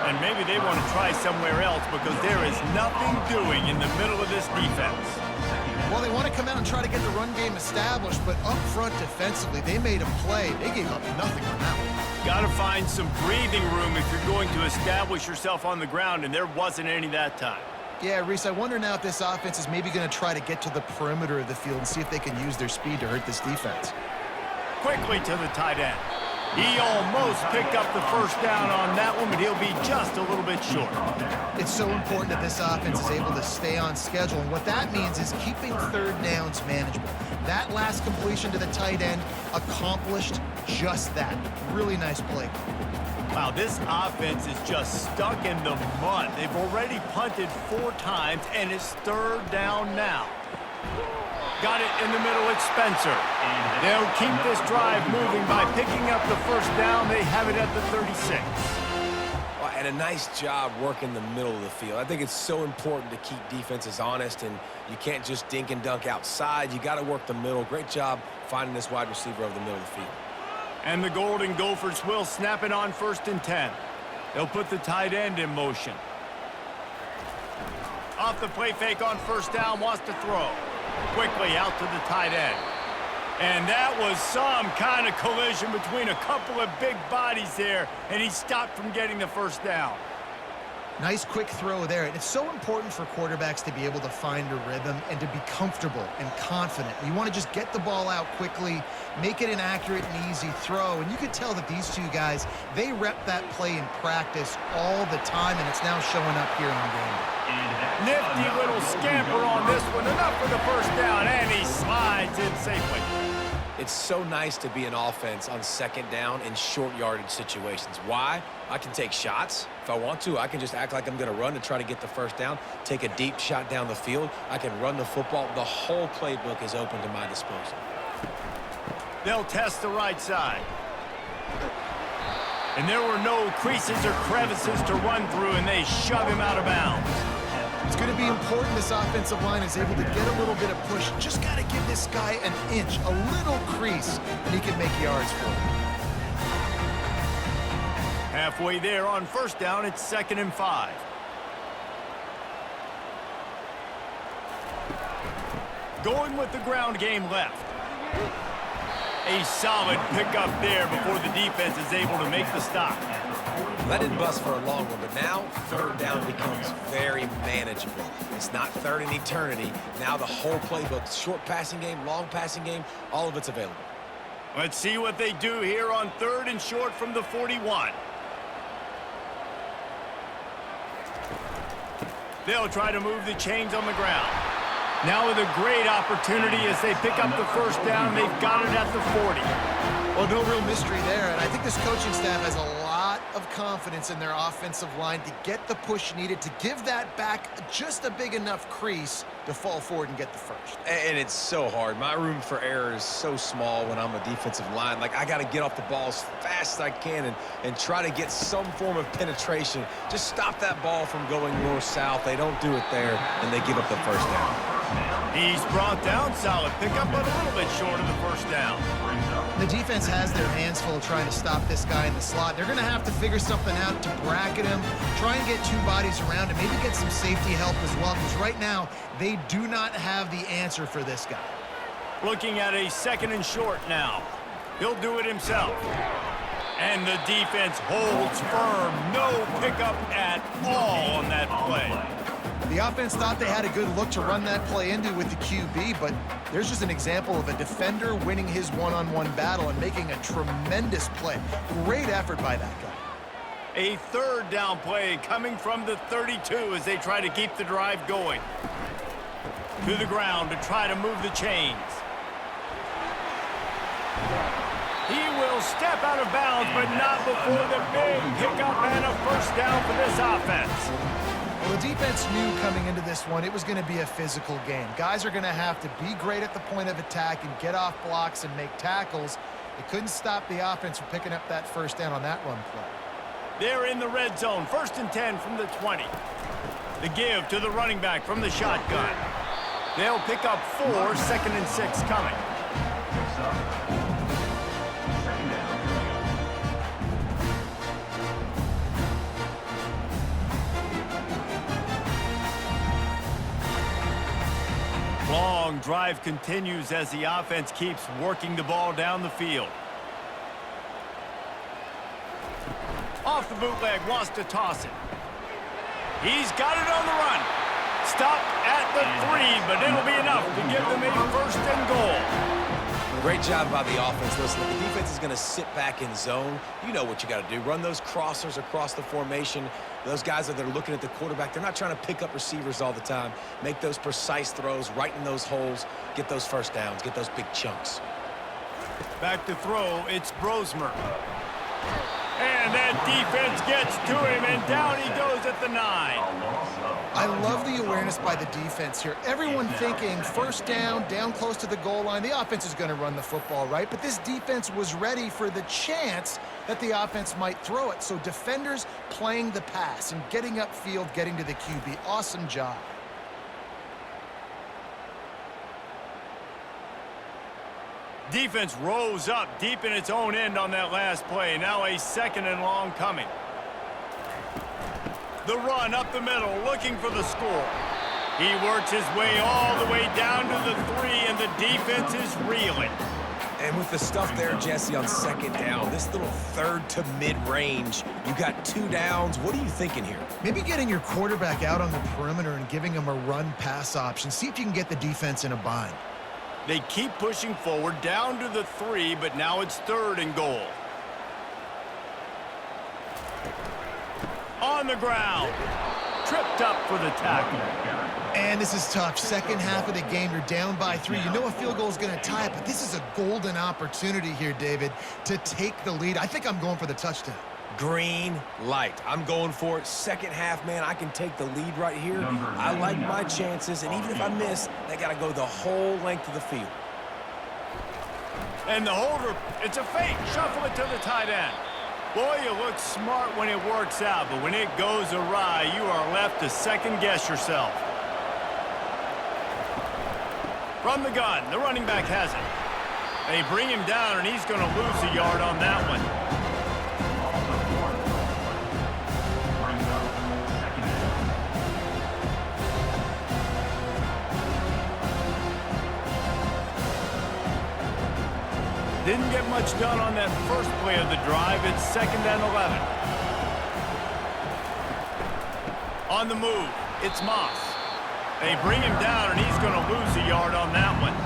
And maybe they want to try somewhere else because there is nothing doing in the middle of this defense. Well, they want to come out and try to get the run game established, but up front defensively, they made a play. They gave up nothing on that one. Got to find some breathing room if you're going to establish yourself on the ground, and there wasn't any that time. Yeah, Reese, I wonder now if this offense is maybe going to try to get to the perimeter of the field and see if they can use their speed to hurt this defense. Quickly to the tight end. He almost picked up the first down on that one, but he'll be just a little bit short. It's so important that this offense is able to stay on schedule, and what that means is keeping third downs manageable. That last completion to the tight end accomplished just that. Really nice play. Wow, this offense is just stuck in the mud. They've already punted 4 times, and it's third down now. Got it in the middle, it's Spencer. They'll keep this drive moving by picking up the first down. They have it at the 36. Well, and a nice job working the middle of the field. I think it's so important to keep defenses honest, and you can't just dink and dunk outside. You got to work the middle. Great job finding this wide receiver over the middle of the field. And the Golden Gophers will snap it on 1st and 10. They'll put the tight end in motion. Off the play fake on first down, wants to throw. Quickly out to the tight end. And that was some kind of collision between a couple of big bodies there, and he stopped from getting the first down. Nice quick throw there. And it's so important for quarterbacks to be able to find a rhythm and to be comfortable and confident. You want to just get the ball out quickly, make it an accurate and easy throw. And you could tell that these two guys, they rep that play in practice all the time, and it's now showing up here on game day. Nifty little scamper on this one. Enough for the first down, and he slides in safely. It's so nice to be an offense on second down in short yardage situations. Why? I can take shots. If I want to, I can just act like I'm going to run to try to get the first down, take a deep shot down the field. I can run the football. The whole playbook is open to my disposal. They'll test the right side. And there were no creases or crevices to run through, and they shove him out of bounds. It's going to be important this offensive line is able to get a little bit of push. Just got to give this guy an inch, a little crease, and he can make yards for him. Halfway there on first down, it's 2nd and 5. Going with the ground game left. A solid pickup there before the defense is able to make the stop. That didn't bust for a long one, but now third down becomes very manageable. It's not third in eternity. Now the whole playbook, short passing game, long passing game, all of it's available. Let's see what they do here on 3rd and short from the 41. They'll try to move the chains on the ground. Now with a great opportunity as they pick up the first down, they've got it at the 40. Well, no real mystery there, and I think this coaching staff has a lot of confidence in their offensive line to get the push needed to give that back just a big enough crease to fall forward and get the first. And it's so hard. My room for error is so small when I'm a defensive line. Like, I got to get off the ball as fast as I can and try to get some form of penetration. Just stop that ball from going north-south. They don't do it there, and they give up the first down. He's brought down, solid pickup, but a little bit short of the first down. The defense has their hands full trying to stop this guy in the slot. They're going to have to figure something out to bracket him, try and get two bodies around him, maybe get some safety help as well, because right now they do not have the answer for this guy. Looking at a 2nd and short now. He'll do it himself. And the defense holds firm. No pickup at all on that play. The offense thought they had a good look to run that play into with the QB, but there's just an example of a defender winning his one-on-one battle and making a tremendous play. Great effort by that guy. A 3rd down play coming from the 32 as they try to keep the drive going. To the ground to try to move the chains. He will step out of bounds, but not before the big pickup and a first down for this offense. Well, the defense knew coming into this one it was going to be a physical game. Guys are going to have to be great at the point of attack and get off blocks and make tackles. They couldn't stop the offense from picking up that first down on that run play. They're in the red zone, 1st and 10 from the 20. The give to the running back from the shotgun. They'll pick up 4, 2nd and 6 coming. Long drive continues as the offense keeps working the ball down the field. Off the bootleg, wants to toss it. He's got it on the run. Stopped at the 3, but it'll be enough to give them a 1st and goal. Great job by the offense. Listen, if the defense is going to sit back in zone, you know what you got to do. Run those crossers across the formation. Those guys that are looking at the quarterback, they're not trying to pick up receivers all the time. Make those precise throws, right in those holes, get those first downs, get those big chunks. Back to throw, it's Brosmer. And that defense gets to him, and down he goes at the 9. I love the awareness by the defense here. Everyone thinking first down, down close to the goal line. The offense is going to run the football, right? But this defense was ready for the chance that the offense might throw it. So defenders playing the pass and getting upfield, getting to the QB. Awesome job. Defense rose up deep in its own end on that last play. Now a 2nd and long coming. The run up the middle, looking for the score. He works his way all the way down to the 3, and the defense is reeling. And with the stuff there, Jesse, on 2nd down, this little 3rd to mid-range, you got 2 downs. What are you thinking here? Maybe getting your quarterback out on the perimeter and giving him a run-pass option. See if you can get the defense in a bind. They keep pushing forward down to the 3, but now it's 3rd and goal. On the ground. Tripped up for the tackle. And this is tough. 2nd half of the game, you're down by 3. You know a field goal is going to tie it, but this is a golden opportunity here, David, to take the lead. I think I'm going for the touchdown. Green light. I'm going for it. 2nd half, man, I can take the lead right here. I like my chances, and even if I miss, they got to go the whole length of the field. And the holder, it's a fake. Shuffle it to the tight end. Boy, you look smart when it works out, but when it goes awry, you are left to second-guess yourself. From the gun, the running back has it. They bring him down, and he's going to lose a yard on that one. Didn't get much done on that first play of the drive. It's 2nd and 11. On the move, it's Moss. They bring him down, and he's going to lose a yard on that one.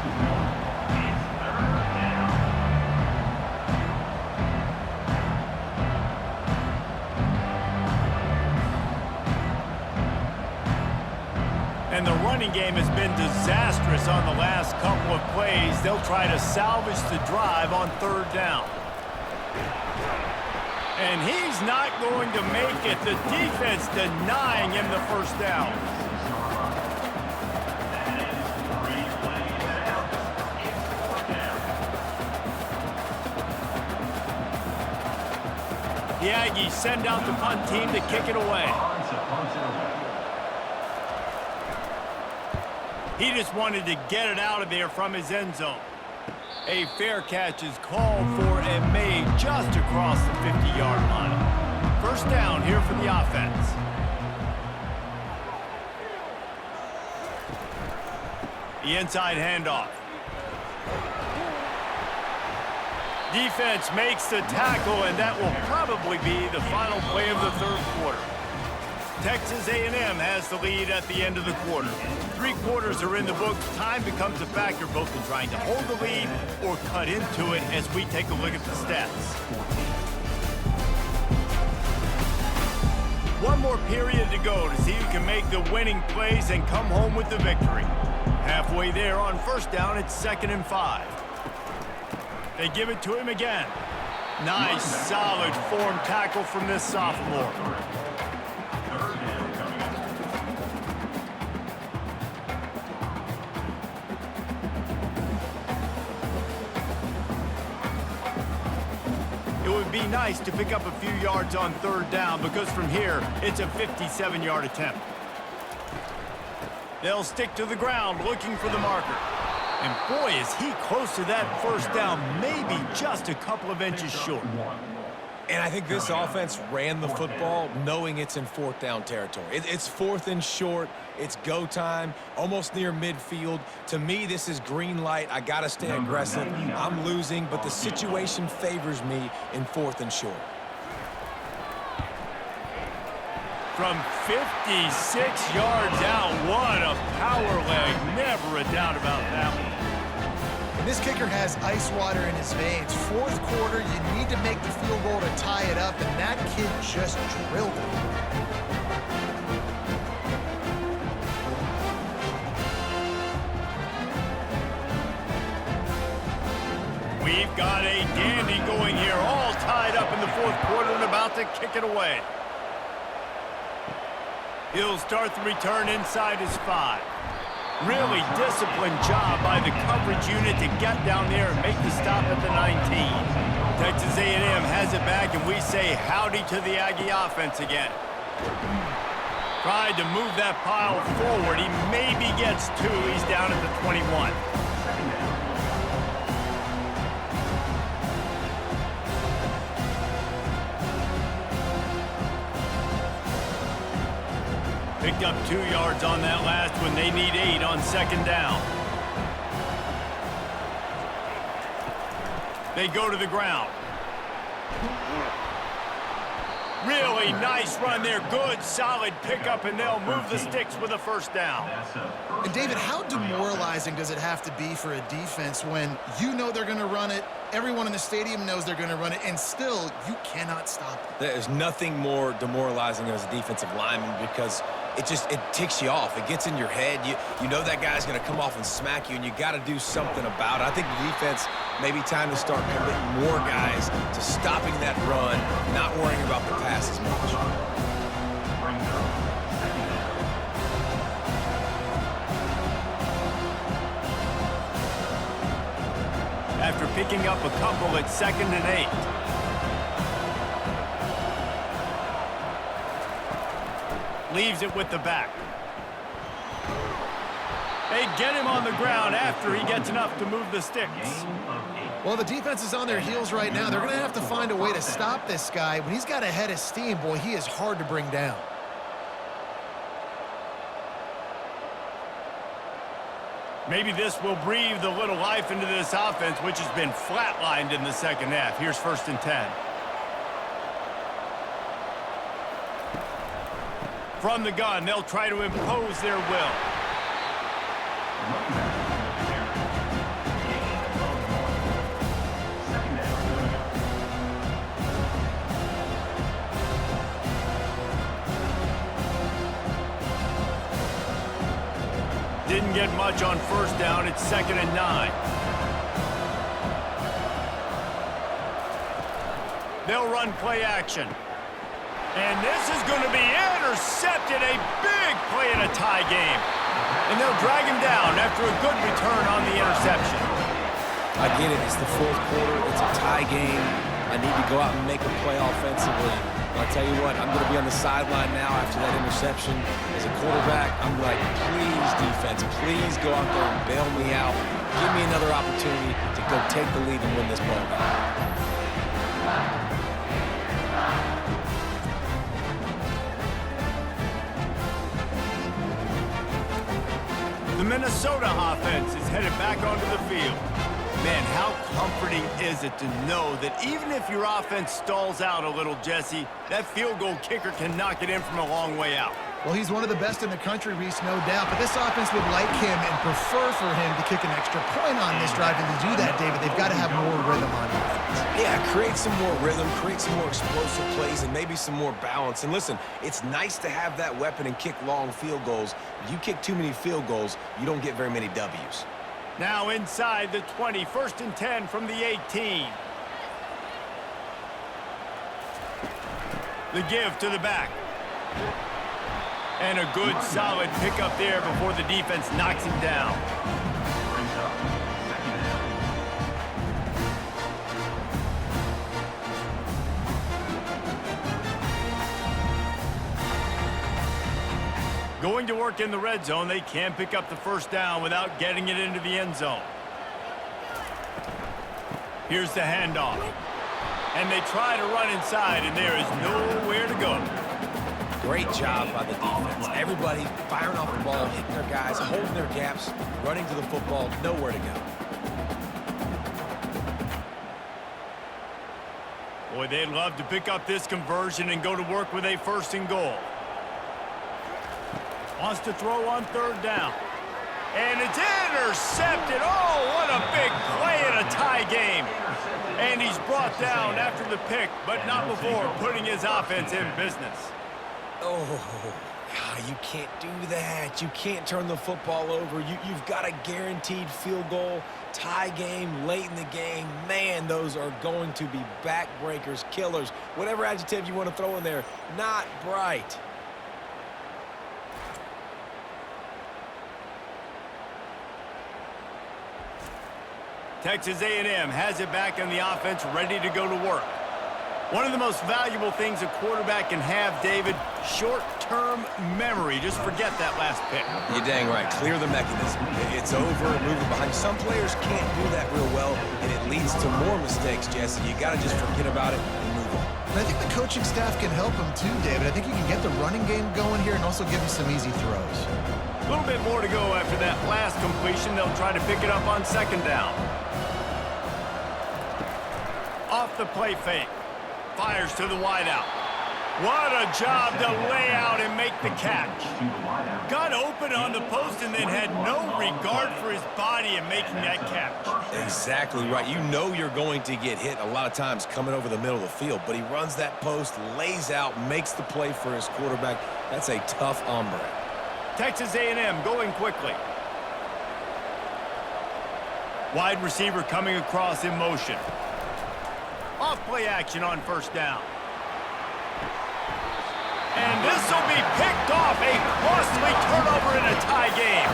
And the running game has been disastrous on the last couple of plays. They'll try to salvage the drive on 3rd down. And he's not going to make it. The defense denying him the first down. The Aggies send out the punt team to kick it away. He just wanted to get it out of there from his end zone. A fair catch is called for and made just across the 50-yard line. First down here for the offense. The inside handoff. Defense makes the tackle, and that will probably be the final play of the third quarter. Texas A&M has the lead at the end of the quarter. 3 quarters are in the books. Time becomes a factor both in trying to hold the lead or cut into it as we take a look at the stats. One more period to go to see who can make the winning plays and come home with the victory. Halfway there on first down, it's 2nd and 5. They give it to him again. Nice, solid form tackle from this sophomore. It would be nice to pick up a few yards on third down because from here, it's a 57-yard attempt. They'll stick to the ground looking for the marker. And boy, is he close to that first down, maybe just a couple of inches short. And I think this offense ran the football knowing it's in 4th down territory. It's 4th and short. It's go time, almost near midfield. To me, this is green light. I got to stay aggressive. I'm losing, but the situation favors me in 4th and short. From 56 yards out, what a power leg. Never a doubt about that one. And this kicker has ice water in his veins. 4th quarter, you need to make the field goal to tie it up, and that kid just drilled it. We've got a dandy going here, all tied up in the 4th quarter and about to kick it away. He'll start the return inside his 5. Really disciplined job by the coverage unit to get down there and make the stop at the 19. Texas A&M has it back, and we say howdy to the Aggie offense again. Tried to move that pile forward. He maybe gets 2. He's down at the 21. Picked up 2 yards on that last one. They need 8 on 2nd down. They go to the ground. Really nice run there. Good, solid pickup, and they'll move the sticks with a first down. And David, how demoralizing does it have to be for a defense when you know they're going to run it, everyone in the stadium knows they're going to run it, and still you cannot stop it? There's nothing more demoralizing as a defensive lineman because it ticks you off. It gets in your head. You know that guy's going to come off and smack you, and you got to do something about it. I think the defense maybe time to start committing more guys to stopping that run, not worrying about the pass as much. After picking up a couple at 2nd and 8. Leaves it with the back. They get him on the ground after he gets enough to move the sticks. Well, the defense is on their heels right now. They're going to have to find a way to stop this guy. When he's got a head of steam, boy, he is hard to bring down. Maybe this will breathe a little life into this offense, which has been flatlined in the 2nd half. Here's 1st and 10. From the gun, they'll try to impose their will. Didn't get much on first down. It's 2nd and 9. They'll run play action. And this is going to be intercepted. A big play in a tie game. And they'll drag him down after a good return on the interception. I get it. It's the 4th quarter. It's a tie game. I need to go out and make a play offensively. I'll tell you what, I'm going to be on the sideline now after that interception. As a quarterback, I'm like, please, defense, please go out there and bail me out. Give me another opportunity to go take the lead and win this ball game. The Minnesota offense is headed back onto the field. Man, how comforting is it to know that even if your offense stalls out a little, Jesse, that field goal kicker can knock it in from a long way out. Well, he's one of the best in the country, Reese, no doubt. But this offense would like him and prefer for him to kick an extra point on this drive. And to do that, David, they've got to have more rhythm on offense. Yeah, create some more rhythm, create some more explosive plays, and maybe some more balance. And listen, it's nice to have that weapon and kick long field goals. If you kick too many field goals, you don't get very many W's. Now inside the 20, 1st and 10 from the 18. The give to the back. And a good, solid pickup there before the defense knocks him down. Brings up second down. Going to work in the red zone, they can pick up the first down without getting it into the end zone. Here's the handoff. And they try to run inside, and there is nowhere to go. Great job by the defense. Everybody firing off the ball, hitting their guys, holding their gaps, running to the football, nowhere to go. Boy, they'd love to pick up this conversion and go to work with a 1st and goal. Wants to throw on 3rd down. And it's intercepted. Oh, what a big play in a tie game. And he's brought down after the pick, but not before putting his offense in business. Oh, God, you can't do that. You can't turn the football over. You've got a guaranteed field goal, tie game, late in the game. Man, those are going to be backbreakers, killers, whatever adjective you want to throw in there. Not bright. Texas A&M has it back on the offense, ready to go to work. One of the most valuable things a quarterback can have, David, short-term memory. Just forget that last pick. You're dang right. Clear the mechanism. It's over, move it behind. Some players can't do that real well, and it leads to more mistakes, Jesse. You got to just forget about it and move on. And I think the coaching staff can help him too, David. I think you can get the running game going here and also give him some easy throws. A little bit more to go after that last completion. They'll try to pick it up on 2nd down. Off the play fake. Fires to the wideout. What a job to lay out and make the catch. Got open on the post and then had no regard for his body in making that catch. Exactly right. You know you're going to get hit a lot of times coming over the middle of the field, but he runs that post, lays out, makes the play for his quarterback. That's a tough hombre. Texas A&M going quickly. Wide receiver coming across in motion. Off play action on 1st down. And this will be picked off. A costly turnover in a tie game.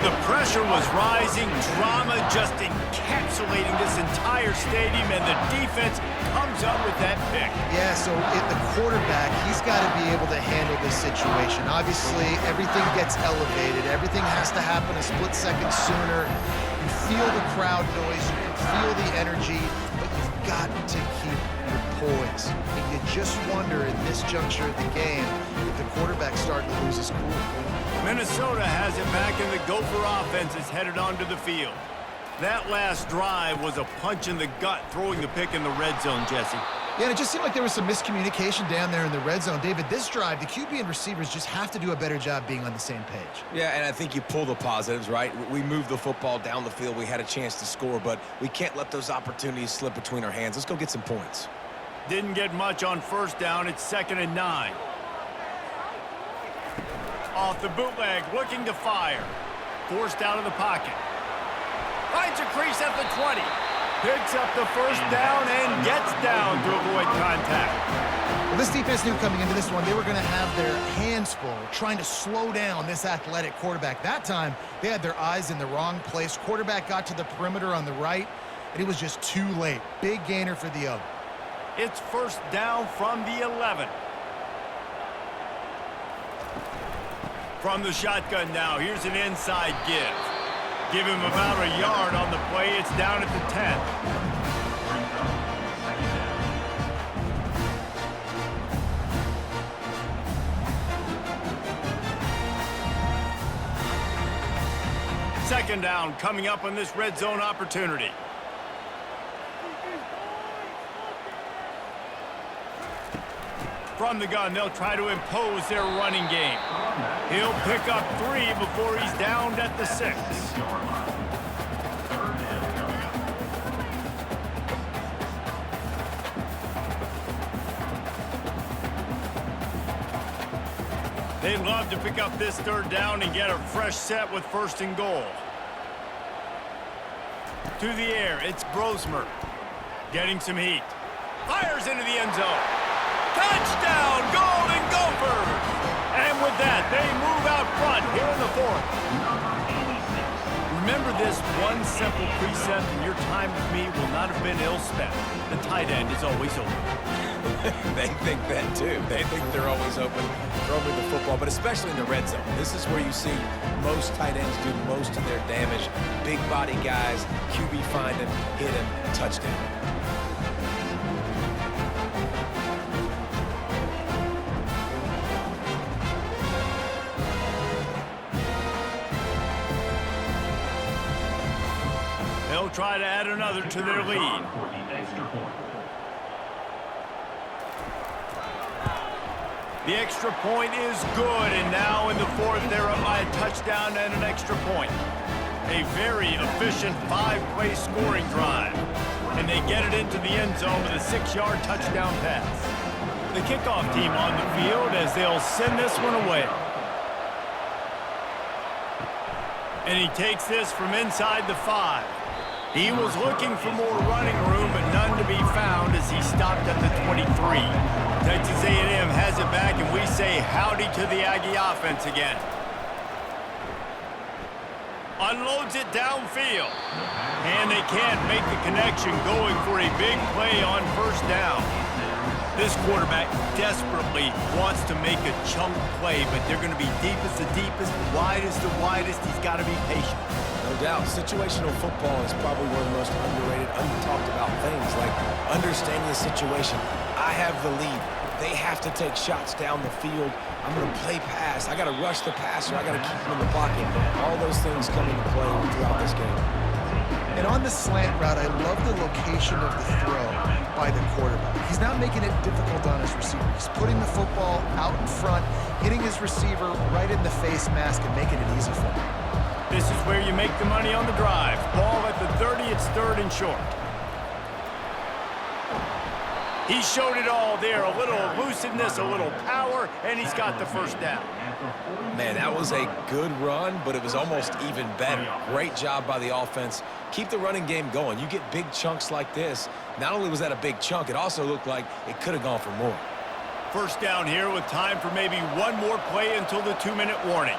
The pressure was rising. Drama just encapsulating this entire stadium, and the defense comes up with that pick. Yeah, so the quarterback, he's got to be able to handle this situation. Obviously, everything gets elevated. Everything has to happen a split second sooner. You feel the crowd noise. You can feel the energy. Got to keep your poise. And you just wonder in this juncture of the game if the quarterback's starting to lose his cool. Minnesota has it back, and the Gopher offense is headed onto the field. That last drive was a punch in the gut, throwing the pick in the red zone, Jesse. Yeah, and it just seemed like there was some miscommunication down there in the red zone. David, this drive, the QB and receivers just have to do a better job being on the same page. Yeah, and I think you pull the positives, right? We moved the football down the field. We had a chance to score, but we can't let those opportunities slip between our hands. Let's go get some points. Didn't get much on 1st down. It's 2nd and 9. Off the bootleg, looking to fire. Forced out of the pocket. Finds a crease at the 20. Picks up the 1st down and gets down to avoid contact. Well, this defense knew coming into this one they were going to have their hands full trying to slow down this athletic quarterback. That time, they had their eyes in the wrong place. Quarterback got to the perimeter on the right, and it was just too late. Big gainer for the other. It's first down from the 11. From the shotgun now, here's an inside give. Give him about a yard on the play. It's down at the 10. Second down coming up on this red zone opportunity. From the gun, they'll try to impose their running game. He'll pick up 3 before he's downed at the 6. They'd love to pick up this third down and get a fresh set with first and goal. To the air, it's Brosmer. Getting some heat. Fires into the end zone. Touchdown, Golden Gophers! And with that, they move out front here in the 4th. Remember this one simple precept, and your time with me will not have been ill spent. The tight end is always open. They think that too. They think they're always open throwing the football, but especially in the red zone. This is where you see most tight ends do most of their damage. Big body guys, QB find him, hit him, touchdown. They'll try to add another to their lead. The extra point is good, and now in the 4th, they're up by a touchdown and an extra point. A very efficient 5-play scoring drive. And they get it into the end zone with a 6-yard touchdown pass. The kickoff team on the field as they'll send this one away. And he takes this from inside the 5. He was looking for more running room, but none to be found as he stopped at the 23. Texas A&M has it back, and we say howdy to the Aggie offense again. Unloads it downfield. And they can't make the connection, going for a big play on first down. This quarterback desperately wants to make a chunk play, but they're going to be deepest the deepest, widest the widest. He's got to be patient. No doubt, situational football is probably one of the most underrated, under-talked about things, like understanding the situation. I have the lead. They have to take shots down the field. I'm going to play pass. I got to rush the passer. I got to keep him in the pocket. All those things come into play throughout this game. And on the slant route, I love the location of the throw by the quarterback. He's not making it difficult on his receiver. He's putting the football out in front, hitting his receiver right in the face mask and making it easy for him. This is where you make the money on the drive. Ball at the 30, it's 3rd and short. He showed it all there, a little elusiveness, a little power, and he's got the first down. Man, that was a good run, but it was almost even better. Great job by the offense. Keep the running game going. You get big chunks like this. Not only was that a big chunk, it also looked like it could have gone for more. First down here with time for maybe one more play until the 2-minute warning.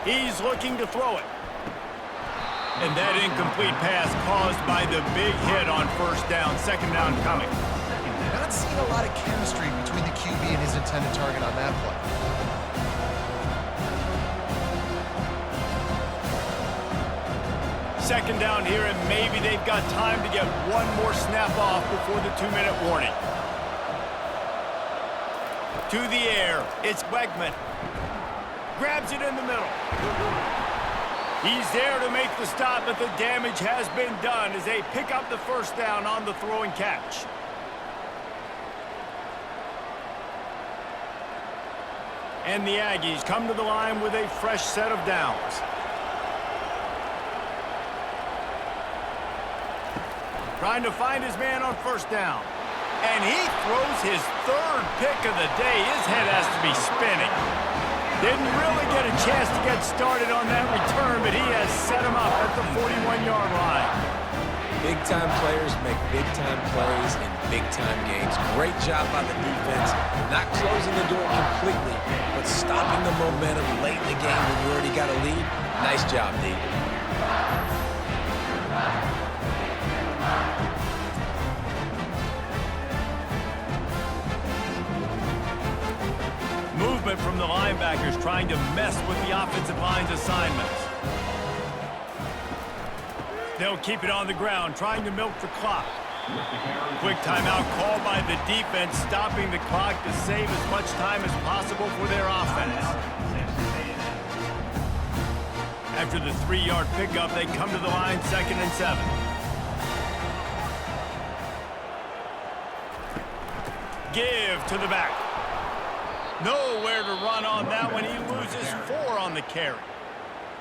He's looking to throw it. And that incomplete pass caused by the big hit on first down. Second down coming. Not seeing a lot of chemistry between the QB and his intended target on that play. Second down here, and maybe they've got time to get one more snap off before the 2-minute warning. To the air, it's Wegman. Grabs it in the middle. He's there to make the stop, but the damage has been done as they pick up the first down on the throw and catch. And the Aggies come to the line with a fresh set of downs. Trying to find his man on first down. And he throws his 3rd pick of the day. His head has to be spinning. Didn't really get a chance to get started on that return, but he has set him up at the 41-yard line. Big-time players make big-time plays in big-time games. Great job by the defense. Not closing the door completely, but stopping the momentum late in the game when you already got a lead. Nice job, D. trying to mess with the offensive line's assignments. They'll keep it on the ground, trying to milk the clock. Quick timeout called by the defense, stopping the clock to save as much time as possible for their offense. After the 3-yard pickup, they come to the line 2nd and 7. Give to the back. Nowhere to run on that one. He loses 4 on the carry.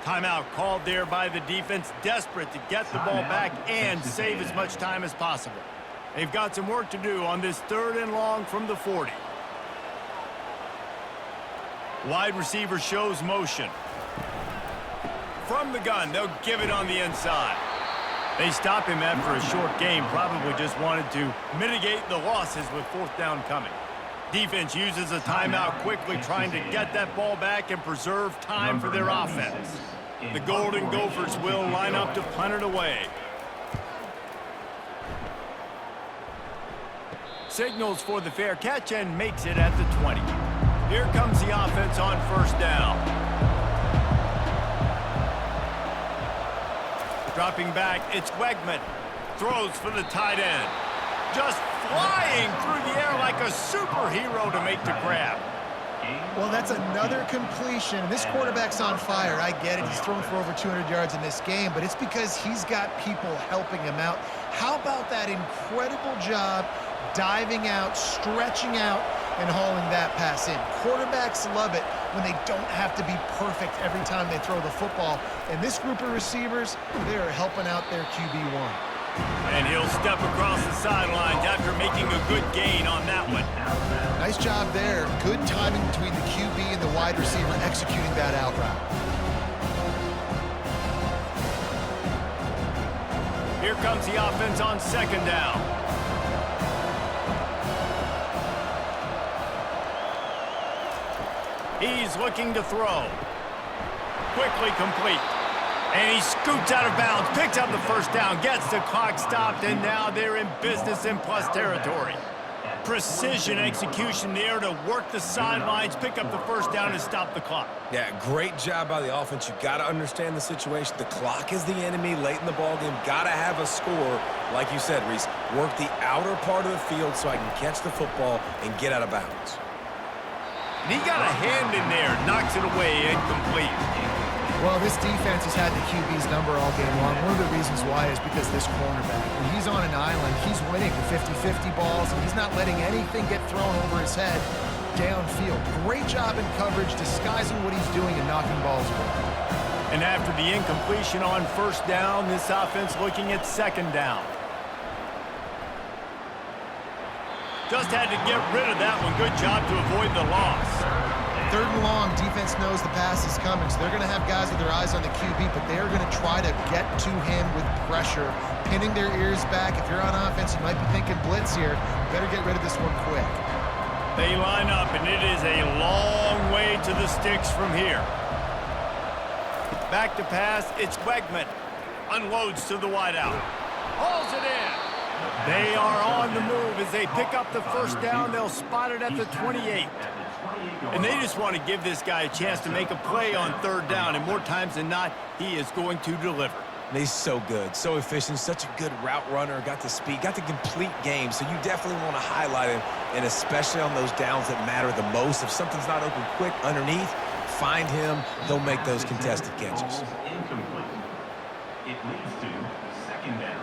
Timeout called there by the defense, desperate to get the ball back and save as much time as possible. They've got some work to do on this 3rd and long from the 40. Wide receiver shows motion. From the gun, they'll give it on the inside. They stop him after a short game, probably just wanted to mitigate the losses with 4th down coming. Defense uses a timeout quickly, trying to get that ball back and preserve time for their offense. The Golden Gophers will line up to punt it away. Signals for the fair catch and makes it at the 20. Here comes the offense on 1st down. Dropping back, it's Wegman. Throws for the tight end. Just flying through the air like a superhero to make the grab. Well, that's another completion. This quarterback's on fire. I get it. He's thrown for over 200 yards in this game, but it's because he's got people helping him out. How about that incredible job diving out, stretching out, and hauling that pass in? Quarterbacks love it when they don't have to be perfect every time they throw the football. And this group of receivers, they're helping out their QB1. And he'll step across the sidelines after making a good gain on that one. Nice job there. Good timing between the QB and the wide receiver executing that out route. Here comes the offense on 2nd down. He's looking to throw. Quickly complete. And he scoots out of bounds, picks up the 1st down, gets the clock stopped, and now they're in business in plus territory. Precision execution there to work the sidelines, pick up the 1st down, and stop the clock. Yeah, great job by the offense. You got to understand the situation. The clock is the enemy late in the ballgame. Got to have a score. Like you said, Reese, work the outer part of the field so I can catch the football and get out of bounds. And he got a hand in there, knocks it away, incomplete. Well, this defense has had the QB's number all game long. One of the reasons why is because this cornerback, when he's on an island, he's winning the 50-50 balls, and he's not letting anything get thrown over his head downfield. Great job in coverage, disguising what he's doing and knocking balls away. And after the incompletion on 1st down, this offense looking at 2nd down. Just had to get rid of that one. Good job to avoid the loss. 3rd and long, defense knows the pass is coming, so they're going to have guys with their eyes on the QB, but they're going to try to get to him with pressure, pinning their ears back. If you're on offense, you might be thinking blitz here. Better get rid of this one quick. They line up, and it is a long way to the sticks from here. Back to pass, it's Wegman. Unloads to the wideout. Hauls it in. They are on the move as they pick up the 1st down. They'll spot it at the 28. And they just want to give this guy a chance to make a play on 3rd down, and more times than not, he is going to deliver. And he's so good, so efficient, such a good route runner, got the speed, got the complete game, so you definitely want to highlight him, and especially on those downs that matter the most. If something's not open quick underneath, find him, he'll make those contested catches. Incomplete. It leads to 2nd down.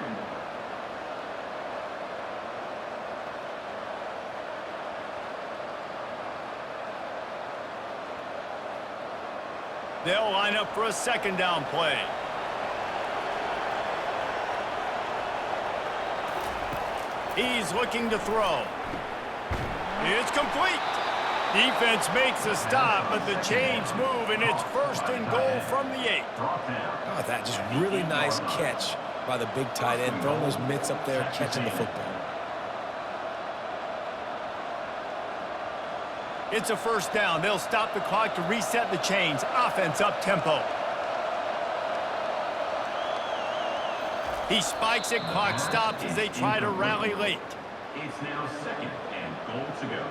They'll line up for a 2nd down play. He's looking to throw. It's complete. Defense makes a stop, but the chains move, and it's 1st and goal from the 8. Oh, that just really nice catch by the big tight end, throwing those mitts up there, catching the football. It's a 1st down. They'll stop the clock to reset the chains. Offense up tempo. He spikes it. Clock stops as they try to rally late. It's now 2nd and goal to go.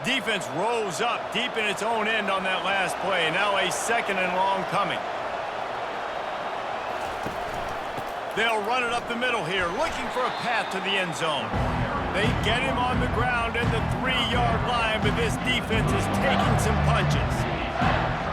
Defense rose up deep in its own end on that last play. Now a second and long coming. They'll run it up the middle here, looking for a path to the end zone. They get him on the ground at the 3-yard line, but this defense is taking some punches.